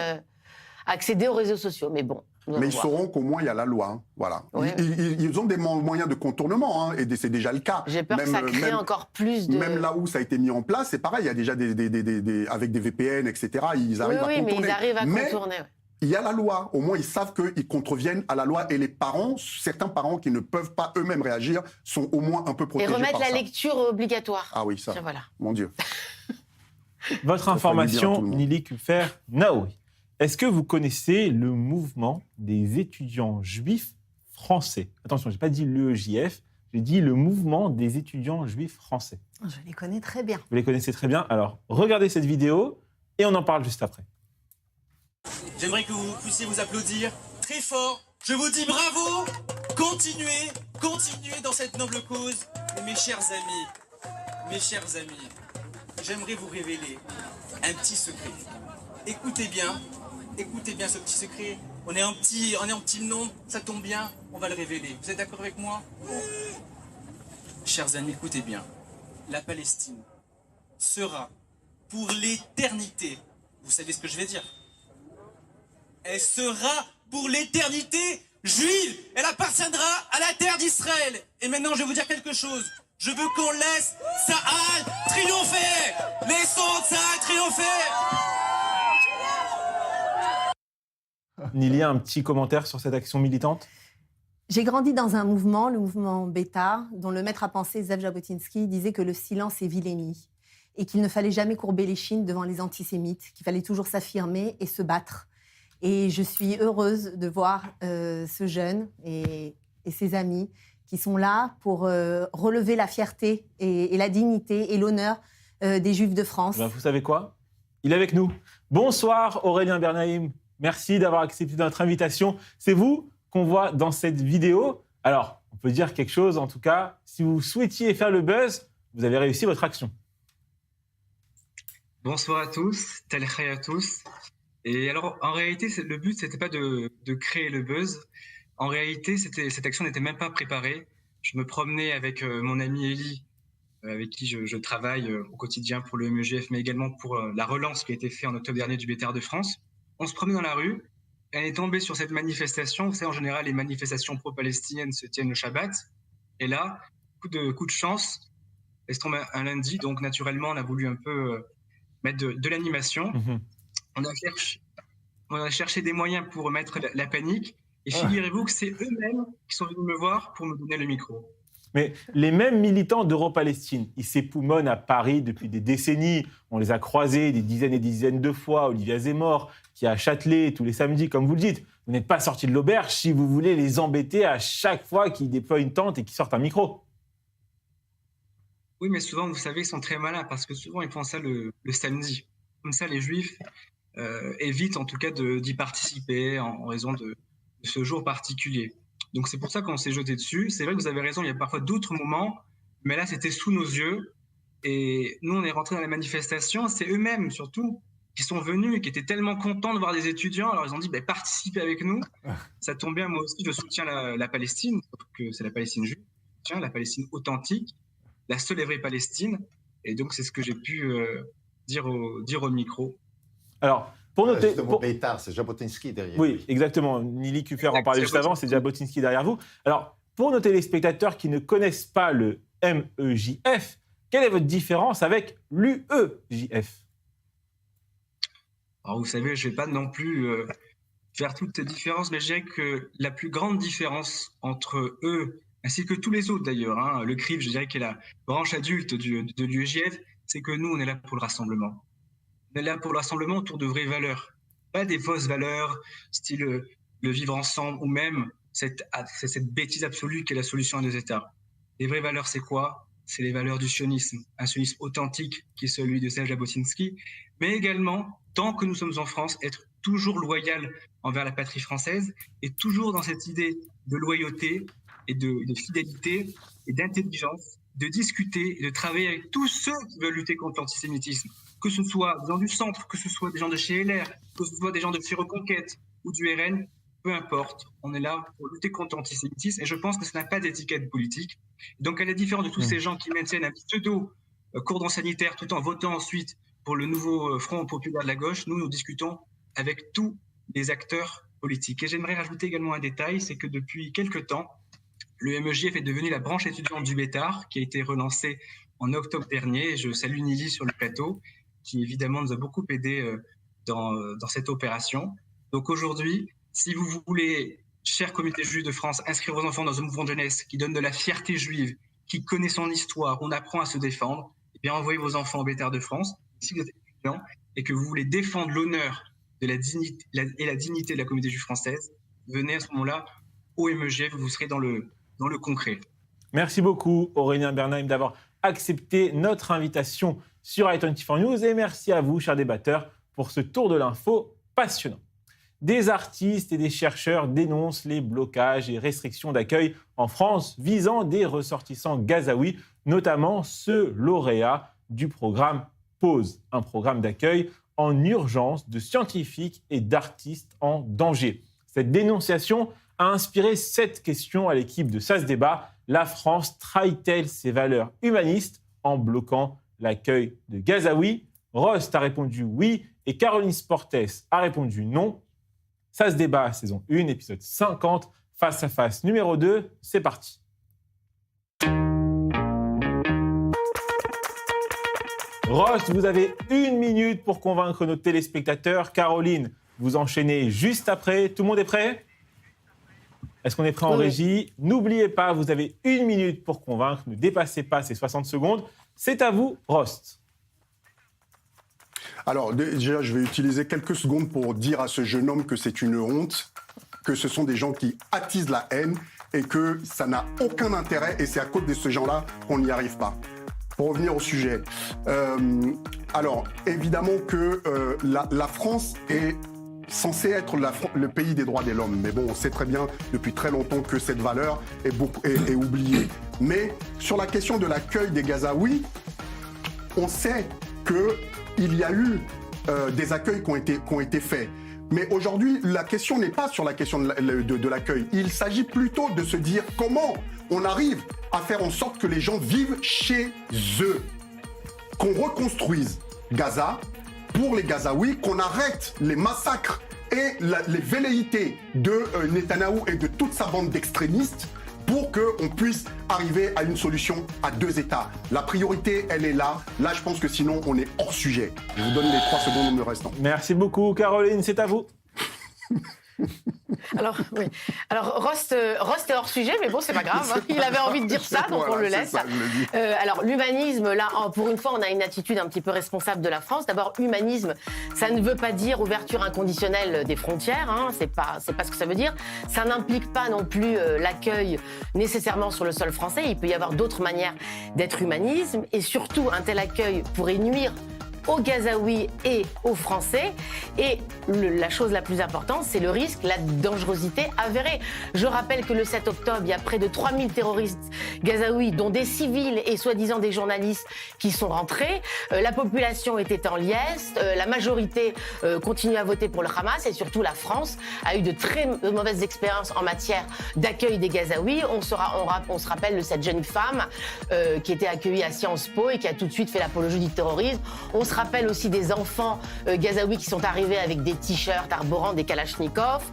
à accéder aux réseaux sociaux. Mais bon. Mais ils sauront qu'au moins il y a la loi. Hein. Voilà. Ouais. Ils ont des moyens de contournement, hein, et c'est déjà le cas. J'ai peur que ça crée encore plus de... Même là où ça a été mis en place, c'est pareil, il y a déjà avec des VPN, etc. Ils arrivent à contourner. Oui, mais ils arrivent à contourner. Il y a la loi. Au moins, ils savent qu'ils contreviennent à la loi. Et les parents, certains parents qui ne peuvent pas eux-mêmes réagir, sont au moins un peu protégés par ça. Et remettre la lecture obligatoire. Ah oui, ça. Voilà. Mon Dieu. Votre information, Nili Kupfer, Naoui. Est-ce que vous connaissez le mouvement des étudiants juifs français? Attention, je n'ai pas dit l'EJF, j'ai dit le mouvement des étudiants juifs français. Je les connais très bien. Vous les connaissez très bien. Alors, regardez cette vidéo et on en parle juste après. J'aimerais que vous puissiez vous applaudir très fort. Je vous dis bravo. Continuez dans cette noble cause. Et mes chers amis, j'aimerais vous révéler un petit secret. Écoutez bien ce petit secret. On est en petit nombre, ça tombe bien, on va le révéler. Vous êtes d'accord avec moi? Chers amis, écoutez bien. La Palestine sera pour l'éternité. Vous savez ce que je vais dire? Elle sera pour l'éternité juive. Elle appartiendra à la terre d'Israël. Et maintenant, je vais vous dire quelque chose. Je veux qu'on laisse Tsahal triompher. Laissons Tsahal triompher. Nili, un petit commentaire sur cette action militante? J'ai grandi dans un mouvement, le mouvement Beta, dont le maître à penser, Zev Jabotinsky, disait que le silence est vilainie et qu'il ne fallait jamais courber les chines devant les antisémites, qu'il fallait toujours s'affirmer et se battre. Et je suis heureuse de voir ce jeune et ses amis qui sont là pour relever la fierté et la dignité et l'honneur des Juifs de France. Ben, vous savez quoi? Il est avec nous. Bonsoir Aurélien Bernahim. Merci d'avoir accepté notre invitation. C'est vous qu'on voit dans cette vidéo. Alors, on peut dire quelque chose, en tout cas, si vous souhaitiez faire le buzz, vous avez réussi votre action. Bonsoir à tous, Talchai à tous. Et alors, en réalité, le but, c'était pas de créer le buzz. En réalité, cette action n'était même pas préparée. Je me promenais avec mon ami Elie, avec qui je travaille au quotidien pour le MEGF, mais également pour la relance qui a été faite en octobre dernier du BTR de France. On se promenait dans la rue, et on est tombé sur cette manifestation. Vous savez, en général, les manifestations pro-palestiniennes se tiennent le Shabbat. Et là, coup de chance, elle se tombe un lundi, donc naturellement, on a voulu un peu mettre de l'animation. On a cherché des moyens pour mettre la panique. Et figurez-vous que c'est eux-mêmes qui sont venus me voir pour me donner le micro. Mais les mêmes militants d'Euro-Palestine, ils s'époumonnent à Paris depuis des décennies. On les a croisés des dizaines et des dizaines de fois. Olivia Zemmour, qui est à Châtelet tous les samedis, comme vous le dites. Vous n'êtes pas sortis de l'auberge si vous voulez les embêter à chaque fois qu'ils déploient une tente et qu'ils sortent un micro. Oui, mais souvent, vous savez, ils sont très malins parce que souvent, ils font ça le samedi. Comme ça, les Juifs évitent en tout cas d'y participer en raison de ce jour particulier. Donc, c'est pour ça qu'on s'est jeté dessus. C'est vrai que vous avez raison, il y a parfois d'autres moments, mais là, c'était sous nos yeux. Et nous, on est rentrés dans la manifestation. C'est eux-mêmes, surtout, qui sont venus et qui étaient tellement contents de voir des étudiants. Alors, ils ont dit, participez avec nous. Ça tombe bien, moi aussi, je soutiens la Palestine, sauf que c'est la Palestine juive, la Palestine authentique, la seule et vraie Palestine. Et donc, c'est ce que j'ai pu dire au micro. Alors, pour noter... Beitar, c'est Jabotinsky derrière. Oui, exactement. Nili Kufer en parlait juste avant, c'est Jabotinsky derrière vous. Alors, pour nos téléspectateurs qui ne connaissent pas le MEJF, quelle est votre différence avec l'UEJF ? Alors, vous savez, je ne vais pas non plus faire toutes ces différences, mais je dirais que la plus grande différence entre eux, ainsi que tous les autres d'ailleurs, le CRIF, je dirais, qui est la branche adulte de l'UEJF, c'est que nous, on est là pour le rassemblement. On est là pour le rassemblement autour de vraies valeurs, pas des fausses valeurs, style le vivre ensemble, ou même cette bêtise absolue qui est la solution à 2 États. Les vraies valeurs, c'est quoi ? C'est les valeurs du sionisme, un sionisme authentique qui est celui de Serge Jabotinsky, mais également, tant que nous sommes en France, être toujours loyal envers la patrie française et toujours dans cette idée de loyauté et de fidélité et d'intelligence, de discuter et de travailler avec tous ceux qui veulent lutter contre l'antisémitisme, que ce soit des gens du centre, que ce soit des gens de chez LR, que ce soit des gens de chez Reconquête ou du RN, peu importe, on est là pour lutter contre l'antisémitisme et je pense que ça n'a pas d'étiquette politique. Donc à la différence de tous ces gens qui maintiennent un pseudo cordon sanitaire tout en votant ensuite pour le nouveau Front populaire de la gauche, nous discutons avec tous les acteurs politiques. Et j'aimerais rajouter également un détail, c'est que depuis quelques temps, le MEJF est devenu la branche étudiante du Beitar, qui a été relancée en octobre dernier. Je salue Nili sur le plateau, qui évidemment nous a beaucoup aidé dans cette opération. Donc aujourd'hui, si vous voulez, cher comité juif de France, inscrire vos enfants dans un mouvement de jeunesse qui donne de la fierté juive, qui connaît son histoire, on apprend à se défendre, eh bien envoyez vos enfants au Beitar de France. Si vous êtes étudiant et que vous voulez défendre l'honneur de la dignité de la communauté juive française, venez à ce moment-là au MEJF, vous serez dans le concret. Merci beaucoup Aurélien Bernheim d'avoir accepté notre invitation sur i24 News et merci à vous, chers débatteurs, pour ce tour de l'info passionnant. Des artistes et des chercheurs dénoncent les blocages et restrictions d'accueil en France visant des ressortissants gazaouis, notamment ceux lauréats du programme PAUSE, un programme d'accueil en urgence de scientifiques et d'artistes en danger. Cette dénonciation a inspiré 7 questions à l'équipe de Ça se débat. La France trahit-elle ses valeurs humanistes en bloquant l'accueil de Gazaouis ? Rost a répondu oui et Caroline Sportes a répondu non. Ça se débat, saison 1, épisode 50, face à face numéro 2, c'est parti. Rost, vous avez 1 minute pour convaincre nos téléspectateurs. Caroline, vous enchaînez juste après. Tout le monde est prêt ? Est-ce qu'on est prêt en régie ? N'oubliez pas, vous avez 1 minute pour convaincre. Ne dépassez pas ces 60 secondes. C'est à vous, Rost. Alors déjà, je vais utiliser quelques secondes pour dire à ce jeune homme que c'est une honte, que ce sont des gens qui attisent la haine et que ça n'a aucun intérêt et c'est à cause de ces gens-là qu'on n'y arrive pas. Pour revenir au sujet, alors évidemment que la France est censée être le pays des droits de l'homme, mais bon, on sait très bien depuis très longtemps que cette valeur est oubliée. Mais sur la question de l'accueil des Gazaouis, on sait qu'il y a eu des accueils qui ont été faits. Mais aujourd'hui, la question n'est pas sur la question de l'accueil. Il s'agit plutôt de se dire comment on arrive à faire en sorte que les gens vivent chez eux. Qu'on reconstruise Gaza pour les Gazaouis, qu'on arrête les massacres et les velléités de Netanyahou et de toute sa bande d'extrémistes pour qu'on puisse arriver à une solution à 2 États. La priorité, elle est là. Là, je pense que sinon, on est hors sujet. Je vous donne les 3 secondes me restant. Merci beaucoup, Caroline. C'est à vous. Alors, oui. Alors, Rost est hors sujet, mais bon, c'est pas grave. Hein. Il avait envie de dire ça, donc Voilà, on le c'est laisse. ça, je le dis. Alors, l'humanisme, là, pour une fois, on a une attitude un petit peu responsable de la France. D'abord, humanisme, ça ne veut pas dire ouverture inconditionnelle des frontières. Hein. C'est pas ce que ça veut dire. Ça n'implique pas non plus l'accueil nécessairement sur le sol français. Il peut y avoir d'autres manières d'être humanisme. Et surtout, un tel accueil pourrait nuire aux Gazaouis et aux Français. Et la chose la plus importante, c'est le risque, la dangerosité avérée. Je rappelle que le 7 octobre, il y a près de 3000 terroristes gazaouis, dont des civils et soi-disant des journalistes qui sont rentrés. La population était en liesse. La majorité continue à voter pour le Hamas. Et surtout, la France a eu de très mauvaises expériences en matière d'accueil des Gazaouis. On se rappelle de cette jeune femme qui était accueillie à Sciences Po et qui a tout de suite fait l'apologie du terrorisme. On se rappelle aussi des enfants gazaouis qui sont arrivés avec des t-shirts arborant des kalachnikovs.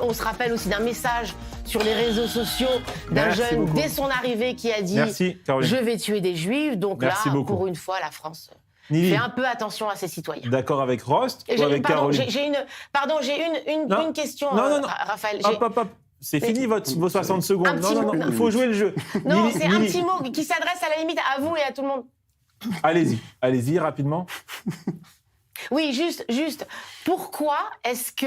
On se rappelle aussi d'un message sur les réseaux sociaux d'un jeune beaucoup. Dès son arrivée qui a dit « Je vais tuer des juifs ». Donc là, pour une fois, la France fait un peu attention à ses citoyens. D'accord avec Rost ou avec Caroline? J'ai une question, Raphaël. Hop. C'est fini vos 60 secondes. Non, il faut jouer le jeu. Non, c'est un petit mot qui s'adresse à la limite à vous et à tout le monde. Allez-y, rapidement. Oui, juste. Pourquoi est-ce que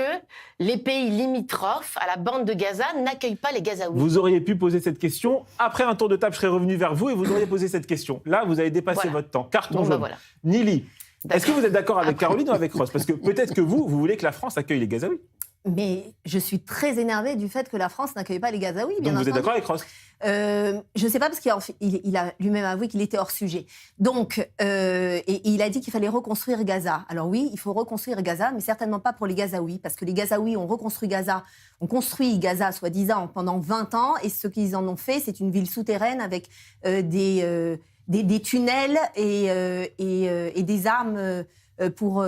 les pays limitrophes à la bande de Gaza n'accueillent pas les Gazaouis? Vous auriez pu poser cette question. Après un tour de table, je serais revenu vers vous et vous auriez posé cette question. Là, vous avez dépassé votre temps. Carton jaune. Voilà. Nili, est-ce que vous êtes d'accord avec Caroline ou avec Ross? Parce que peut-être que vous voulez que la France accueille les Gazaouis. Mais je suis très énervée du fait que la France n'accueille pas les Gazaouis. Donc vous êtes d'accord avec Ross? Je ne sais pas, parce qu'il a lui-même avoué qu'il était hors sujet. Donc, et il a dit qu'il fallait reconstruire Gaza. Alors oui, il faut reconstruire Gaza, mais certainement pas pour les Gazaouis, parce que les Gazaouis ont construit Gaza, soi-disant, pendant 20 ans, et ce qu'ils en ont fait, c'est une ville souterraine avec des tunnels et des armes pour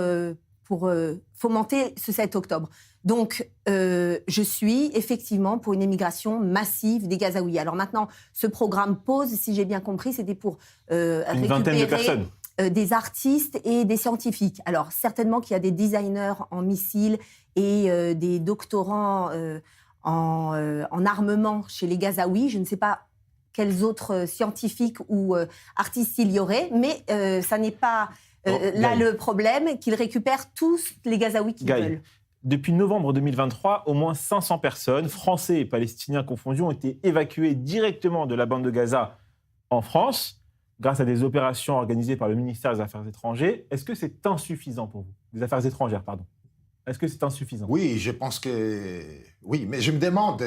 fomenter ce 7 octobre. Donc, je suis effectivement pour une émigration massive des Gazaouis. Alors maintenant, ce programme PAUSE, si j'ai bien compris, c'était pour une vingtaine de personnes. Des artistes et des scientifiques. Alors, certainement qu'il y a des designers en missiles et des doctorants en armement chez les Gazaouis. Je ne sais pas quels autres scientifiques ou artistes il y aurait, mais ça n'est pas là le problème, qu'ils récupèrent tous les Gazaouis qu'ils veulent. Depuis novembre 2023, au moins 500 personnes, Français et Palestiniens confondus, ont été évacuées directement de la bande de Gaza en France, grâce à des opérations organisées par le ministère des Affaires étrangères. Est-ce que c'est insuffisant pour vous? Des Affaires étrangères, pardon. Est-ce que c'est insuffisant? Oui, je pense que... Oui, mais je me demande,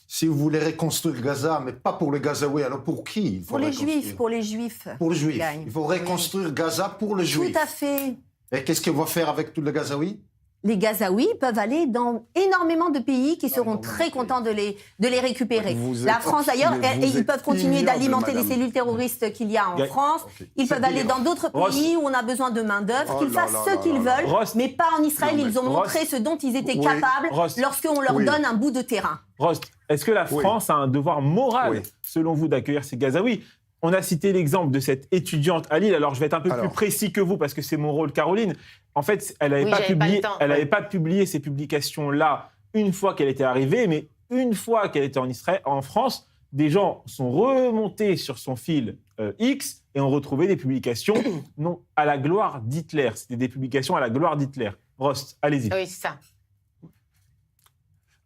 si vous voulez reconstruire Gaza, mais pas pour les Gazaouis, alors pour qui? Pour les Juifs. Pour les Juifs. Il faut reconstruire Gaza pour les Juifs. Tout à fait. Et qu'est-ce qu'on va faire avec tous les Gazaouis? Les Gazaouis peuvent aller dans énormément de pays qui seront très contents de les récupérer. La France d'ailleurs, ils peuvent continuer d'alimenter les cellules terroristes qu'il y a en France. Ils peuvent aller dans d'autres pays où on a besoin de main-d'œuvre, qu'ils fassent ce qu'ils veulent, mais pas en Israël. Ils ont montré ce dont ils étaient capables lorsqu'on leur donne un bout de terrain. Rost, est-ce que la France a un devoir moral, selon vous, d'accueillir ces Gazaouis? On a cité l'exemple de cette étudiante à Lille. Alors, je vais être un peu plus précis que vous parce que c'est mon rôle, Caroline. En fait, elle n'avait pas publié ces publications-là une fois qu'elle était arrivée, mais une fois qu'elle était en France, des gens sont remontés sur son fil X et ont retrouvé des publications non à la gloire d'Hitler. C'était des publications à la gloire d'Hitler. Rost, allez-y. Oui, c'est ça.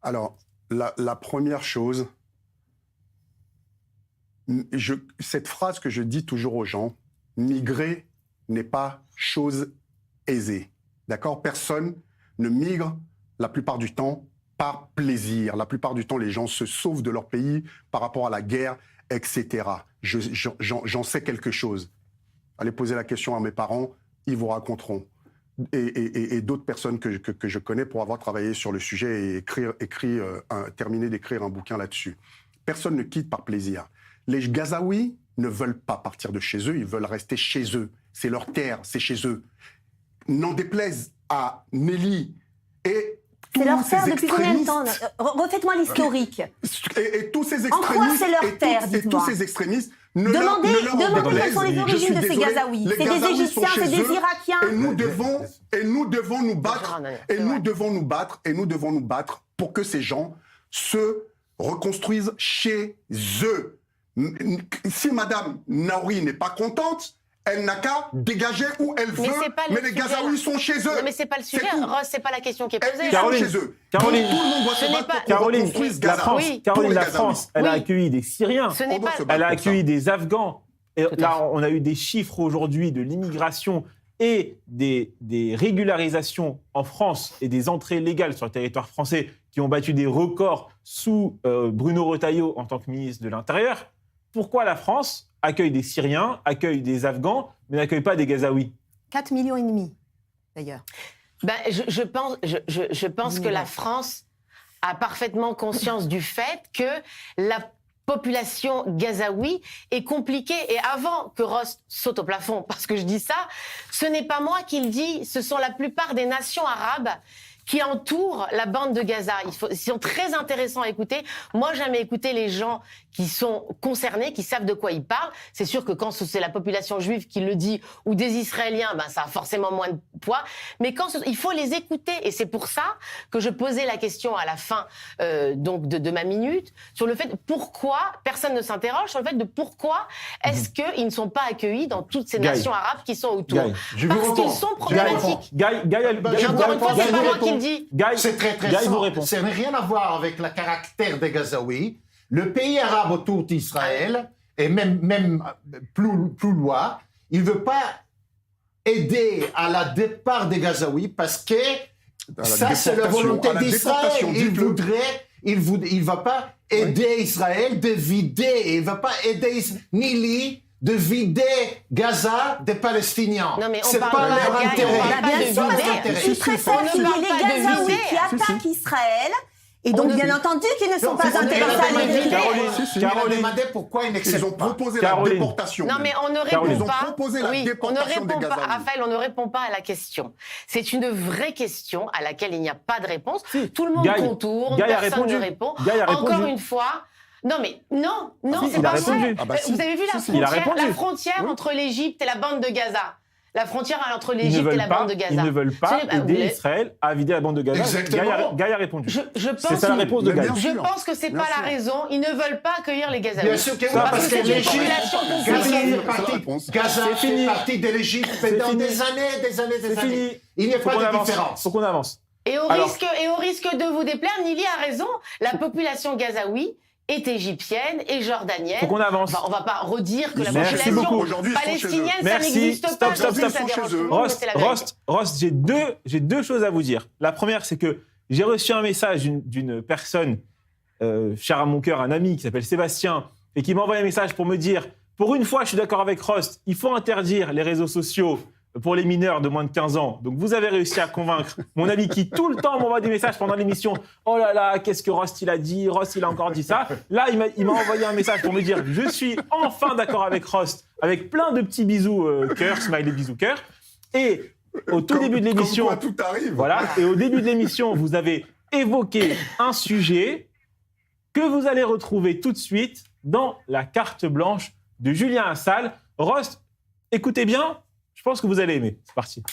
Alors, la première chose... cette phrase que je dis toujours aux gens, migrer n'est pas chose aisée. D'accord? Personne ne migre la plupart du temps par plaisir. La plupart du temps, les gens se sauvent de leur pays par rapport à la guerre, etc. J'en sais quelque chose. Allez poser la question à mes parents, ils vous raconteront. Et d'autres personnes que je connais pour avoir travaillé sur le sujet et terminé d'écrire un bouquin là-dessus. Personne ne quitte par plaisir. Les Gazaouis ne veulent pas partir de chez eux, ils veulent rester chez eux. C'est leur terre, c'est chez eux. N'en déplaise à Nelly et tous ces extrémistes... C'est leur terre depuis combien de temps? Refaites-moi l'historique. Et tous ces extrémistes... En quoi c'est leur terre, dites-moi? Et tous ces extrémistes... Demandez quelles sont les origines de ces Gazaouis. C'est des Égyptiens, c'est des Irakiens. Et nous devons nous battre pour que ces gens se reconstruisent chez eux. Si Madame Naouri n'est pas contente, elle n'a qu'à dégager où elle veut, mais les Gazaouis sont chez eux. Non, mais c'est pas le sujet, Ross, c'est pas la question qui est posée. Caroline, chez eux. Caroline, tout le monde doit se battre pour qu'on reconstruise Gaza. La France, elle a accueilli des Syriens, elle a accueilli des Afghans. Et là, on a eu des chiffres aujourd'hui de l'immigration et des régularisations en France et des entrées légales sur le territoire français qui ont battu des records sous Bruno Retailleau en tant que ministre de l'Intérieur. Pourquoi la France accueille des Syriens, accueille des Afghans, mais n'accueille pas des Gazaouis ? 4,5 millions, d'ailleurs. Ben, je pense que la France a parfaitement conscience du fait que la population gazaoui est compliquée. Et avant que Ross saute au plafond, parce que je dis ça, ce n'est pas moi qui le dis, ce sont la plupart des nations arabes qui entourent la bande de Gaza. Ils sont très intéressants à écouter. Moi, j'aime écouter les gens qui sont concernés, qui savent de quoi ils parlent. C'est sûr que quand c'est la population juive qui le dit, ou des Israéliens, ben, ça a forcément moins de poids. Mais il faut les écouter. Et c'est pour ça que je posais la question à la fin donc de ma minute, sur le fait de pourquoi, personne ne s'interroge sur le fait de pourquoi est-ce qu'ils ne sont pas accueillis dans toutes ces nations arabes qui sont autour. Parce qu'ils sont problématiques. Encore une fois, c'est pas moi qui le dis. C'est très simple. Ça n'a rien à voir avec le caractère des Gazaouis. Le pays arabe autour d'Israël, et même plus loin, il ne veut pas aider à la départ des Gazaouis parce que ça, c'est la volonté d'Israël. Il ne va pas aider Israël de vider, il ne va pas aider Nili de vider Gaza des Palestiniens. Non, mais c'est pas leur intérêt. Bien sûr, je préfère qu'il y ait les Gazaouis qui attaquent Israël. Et donc, bien entendu, qu'ils ne sont pas intéressés à les vider. Caroline demandé pourquoi ils n'acceptent pas. Ils ont proposé la déportation. Non, mais on ne répond pas. Ils ont proposé la déportation des Gazaouis. Raphaël, on ne répond pas à la question. C'est une vraie question à laquelle il n'y a pas de réponse. Tout le monde contourne, personne ne répond. Encore une fois... Non, c'est pas vrai. Vous avez vu la frontière entre l'Égypte et la bande de Gaza. La frontière entre l'Égypte et la bande de Gaza. Ils ne veulent pas aider Israël à vider la bande de Gaza. Exactement. Gaïa a répondu. C'est ça la réponse de Gaïa. Je pense que c'est pas la raison. Ils ne veulent pas accueillir les Gazaouis. Bien sûr que oui, parce que Gaza fait partie de l'Égypte pendant des années. Il n'y a pas de différence. Faut qu'on avance. Et au risque de vous déplaire, Nili a raison. La population gazaoui est égyptienne et jordanienne. Faut qu'on avance. On va pas redire que la population palestinienne, ça n'existe pas. Ross, j'ai deux choses à vous dire. La première, c'est que j'ai reçu un message d'une personne chère à mon cœur, un ami qui s'appelle Sébastien, et qui m'a envoyé un message pour me dire, pour une fois, je suis d'accord avec Ross, il faut interdire les réseaux sociaux pour les mineurs de moins de 15 ans. Donc, vous avez réussi à convaincre mon ami qui, tout le temps, m'envoie des messages pendant l'émission. « Oh là là, qu'est-ce que Ross, il a dit ? Ross, il a encore dit ça. » Là, il m'a envoyé un message pour me dire « Je suis enfin d'accord avec Ross. » Avec plein de petits bisous cœur, smiley bisous cœur. Et au tout début de l'émission... Comme quoi tout arrive. Voilà. Et au début de l'émission, vous avez évoqué un sujet que vous allez retrouver tout de suite dans la carte blanche de Julien Assal. Ross, écoutez bien. Je pense que vous allez aimer. C'est parti.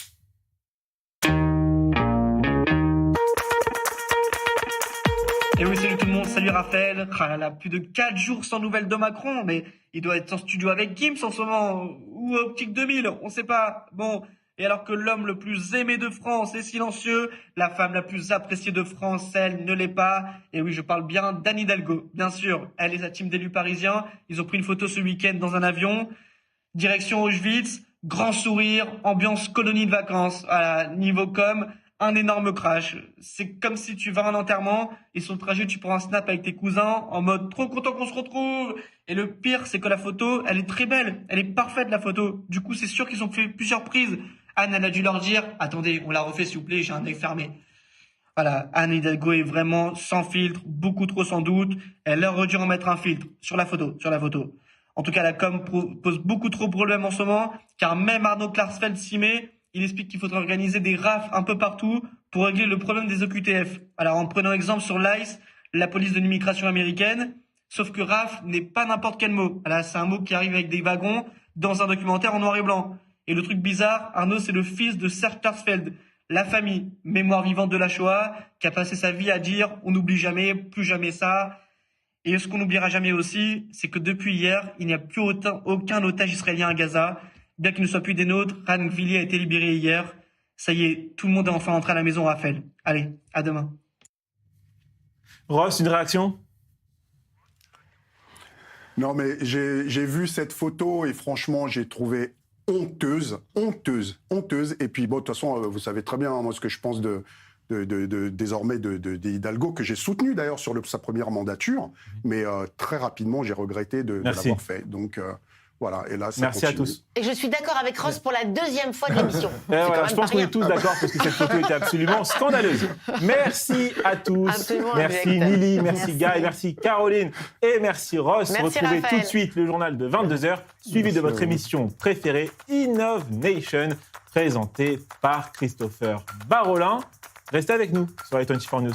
Et oui, salut tout le monde, salut Raphaël. Ah là, plus de 4 jours sans nouvelles de Macron, mais il doit être en studio avec Gims en ce moment, ou Optique 2000, on sait pas. Bon, et alors que l'homme le plus aimé de France est silencieux, la femme la plus appréciée de France, elle, ne l'est pas. Et oui, je parle bien d'Anne Hidalgo, bien sûr. Elle et sa team d'élus parisiens, ils ont pris une photo ce week-end dans un avion, direction Auschwitz. Grand sourire, ambiance colonie de vacances. Voilà, niveau com, un énorme crash. C'est comme si tu vas à un enterrement et sur le trajet, tu prends un snap avec tes cousins en mode trop content qu'on se retrouve. Et le pire, c'est que la photo, elle est très belle. Elle est parfaite, la photo. Du coup, c'est sûr qu'ils ont fait plusieurs prises. Anne, elle a dû leur dire, attendez, on la refait s'il vous plaît, j'ai un œil fermé. Voilà, Anne Hidalgo est vraiment sans filtre, beaucoup trop sans doute. Elle aurait dû en mettre un filtre sur la photo. En tout cas, la com pose beaucoup trop de problèmes en ce moment, car même Arnaud Klarsfeld s'y met. Il explique qu'il faudrait organiser des rafles un peu partout pour régler le problème des OQTF. Alors, en prenant exemple sur l'ICE, la police de l'immigration américaine, sauf que rafle n'est pas n'importe quel mot. Voilà, c'est un mot qui arrive avec des wagons dans un documentaire en noir et blanc. Et le truc bizarre, Arnaud, c'est le fils de Serge Klarsfeld, la famille, mémoire vivante de la Shoah, qui a passé sa vie à dire on n'oublie jamais, plus jamais ça. Et ce qu'on n'oubliera jamais aussi, c'est que depuis hier, il n'y a plus aucun otage israélien à Gaza. Bien qu'il ne soit plus des nôtres, Ran Gvili a été libéré hier. Ça y est, tout le monde est enfin rentré à la maison, Raphaël. Allez, à demain. Ross, une réaction ? Non, mais j'ai vu cette photo et franchement, j'ai trouvé honteuse. Et puis, bon, de toute façon, vous savez très bien, moi, ce que je pense désormais de Hidalgo, que j'ai soutenu d'ailleurs sur sa première mandature, mais très rapidement, j'ai regretté de l'avoir fait. Donc, voilà, et là, ça Merci continue. à tous. Et je suis d'accord avec Ross pour la deuxième fois de l'émission. Voilà, je pense qu'on est tous d'accord parce que cette photo était absolument scandaleuse. Merci à tous. Absolument merci abject. Lily, merci Guy, merci Caroline et merci Ross. Merci Retrouvez Raphaël. tout de suite le journal de 22h, suivi de votre émission préférée, Innov Nation, présentée par Christopher Barolin. Restez avec nous sur les 24 News.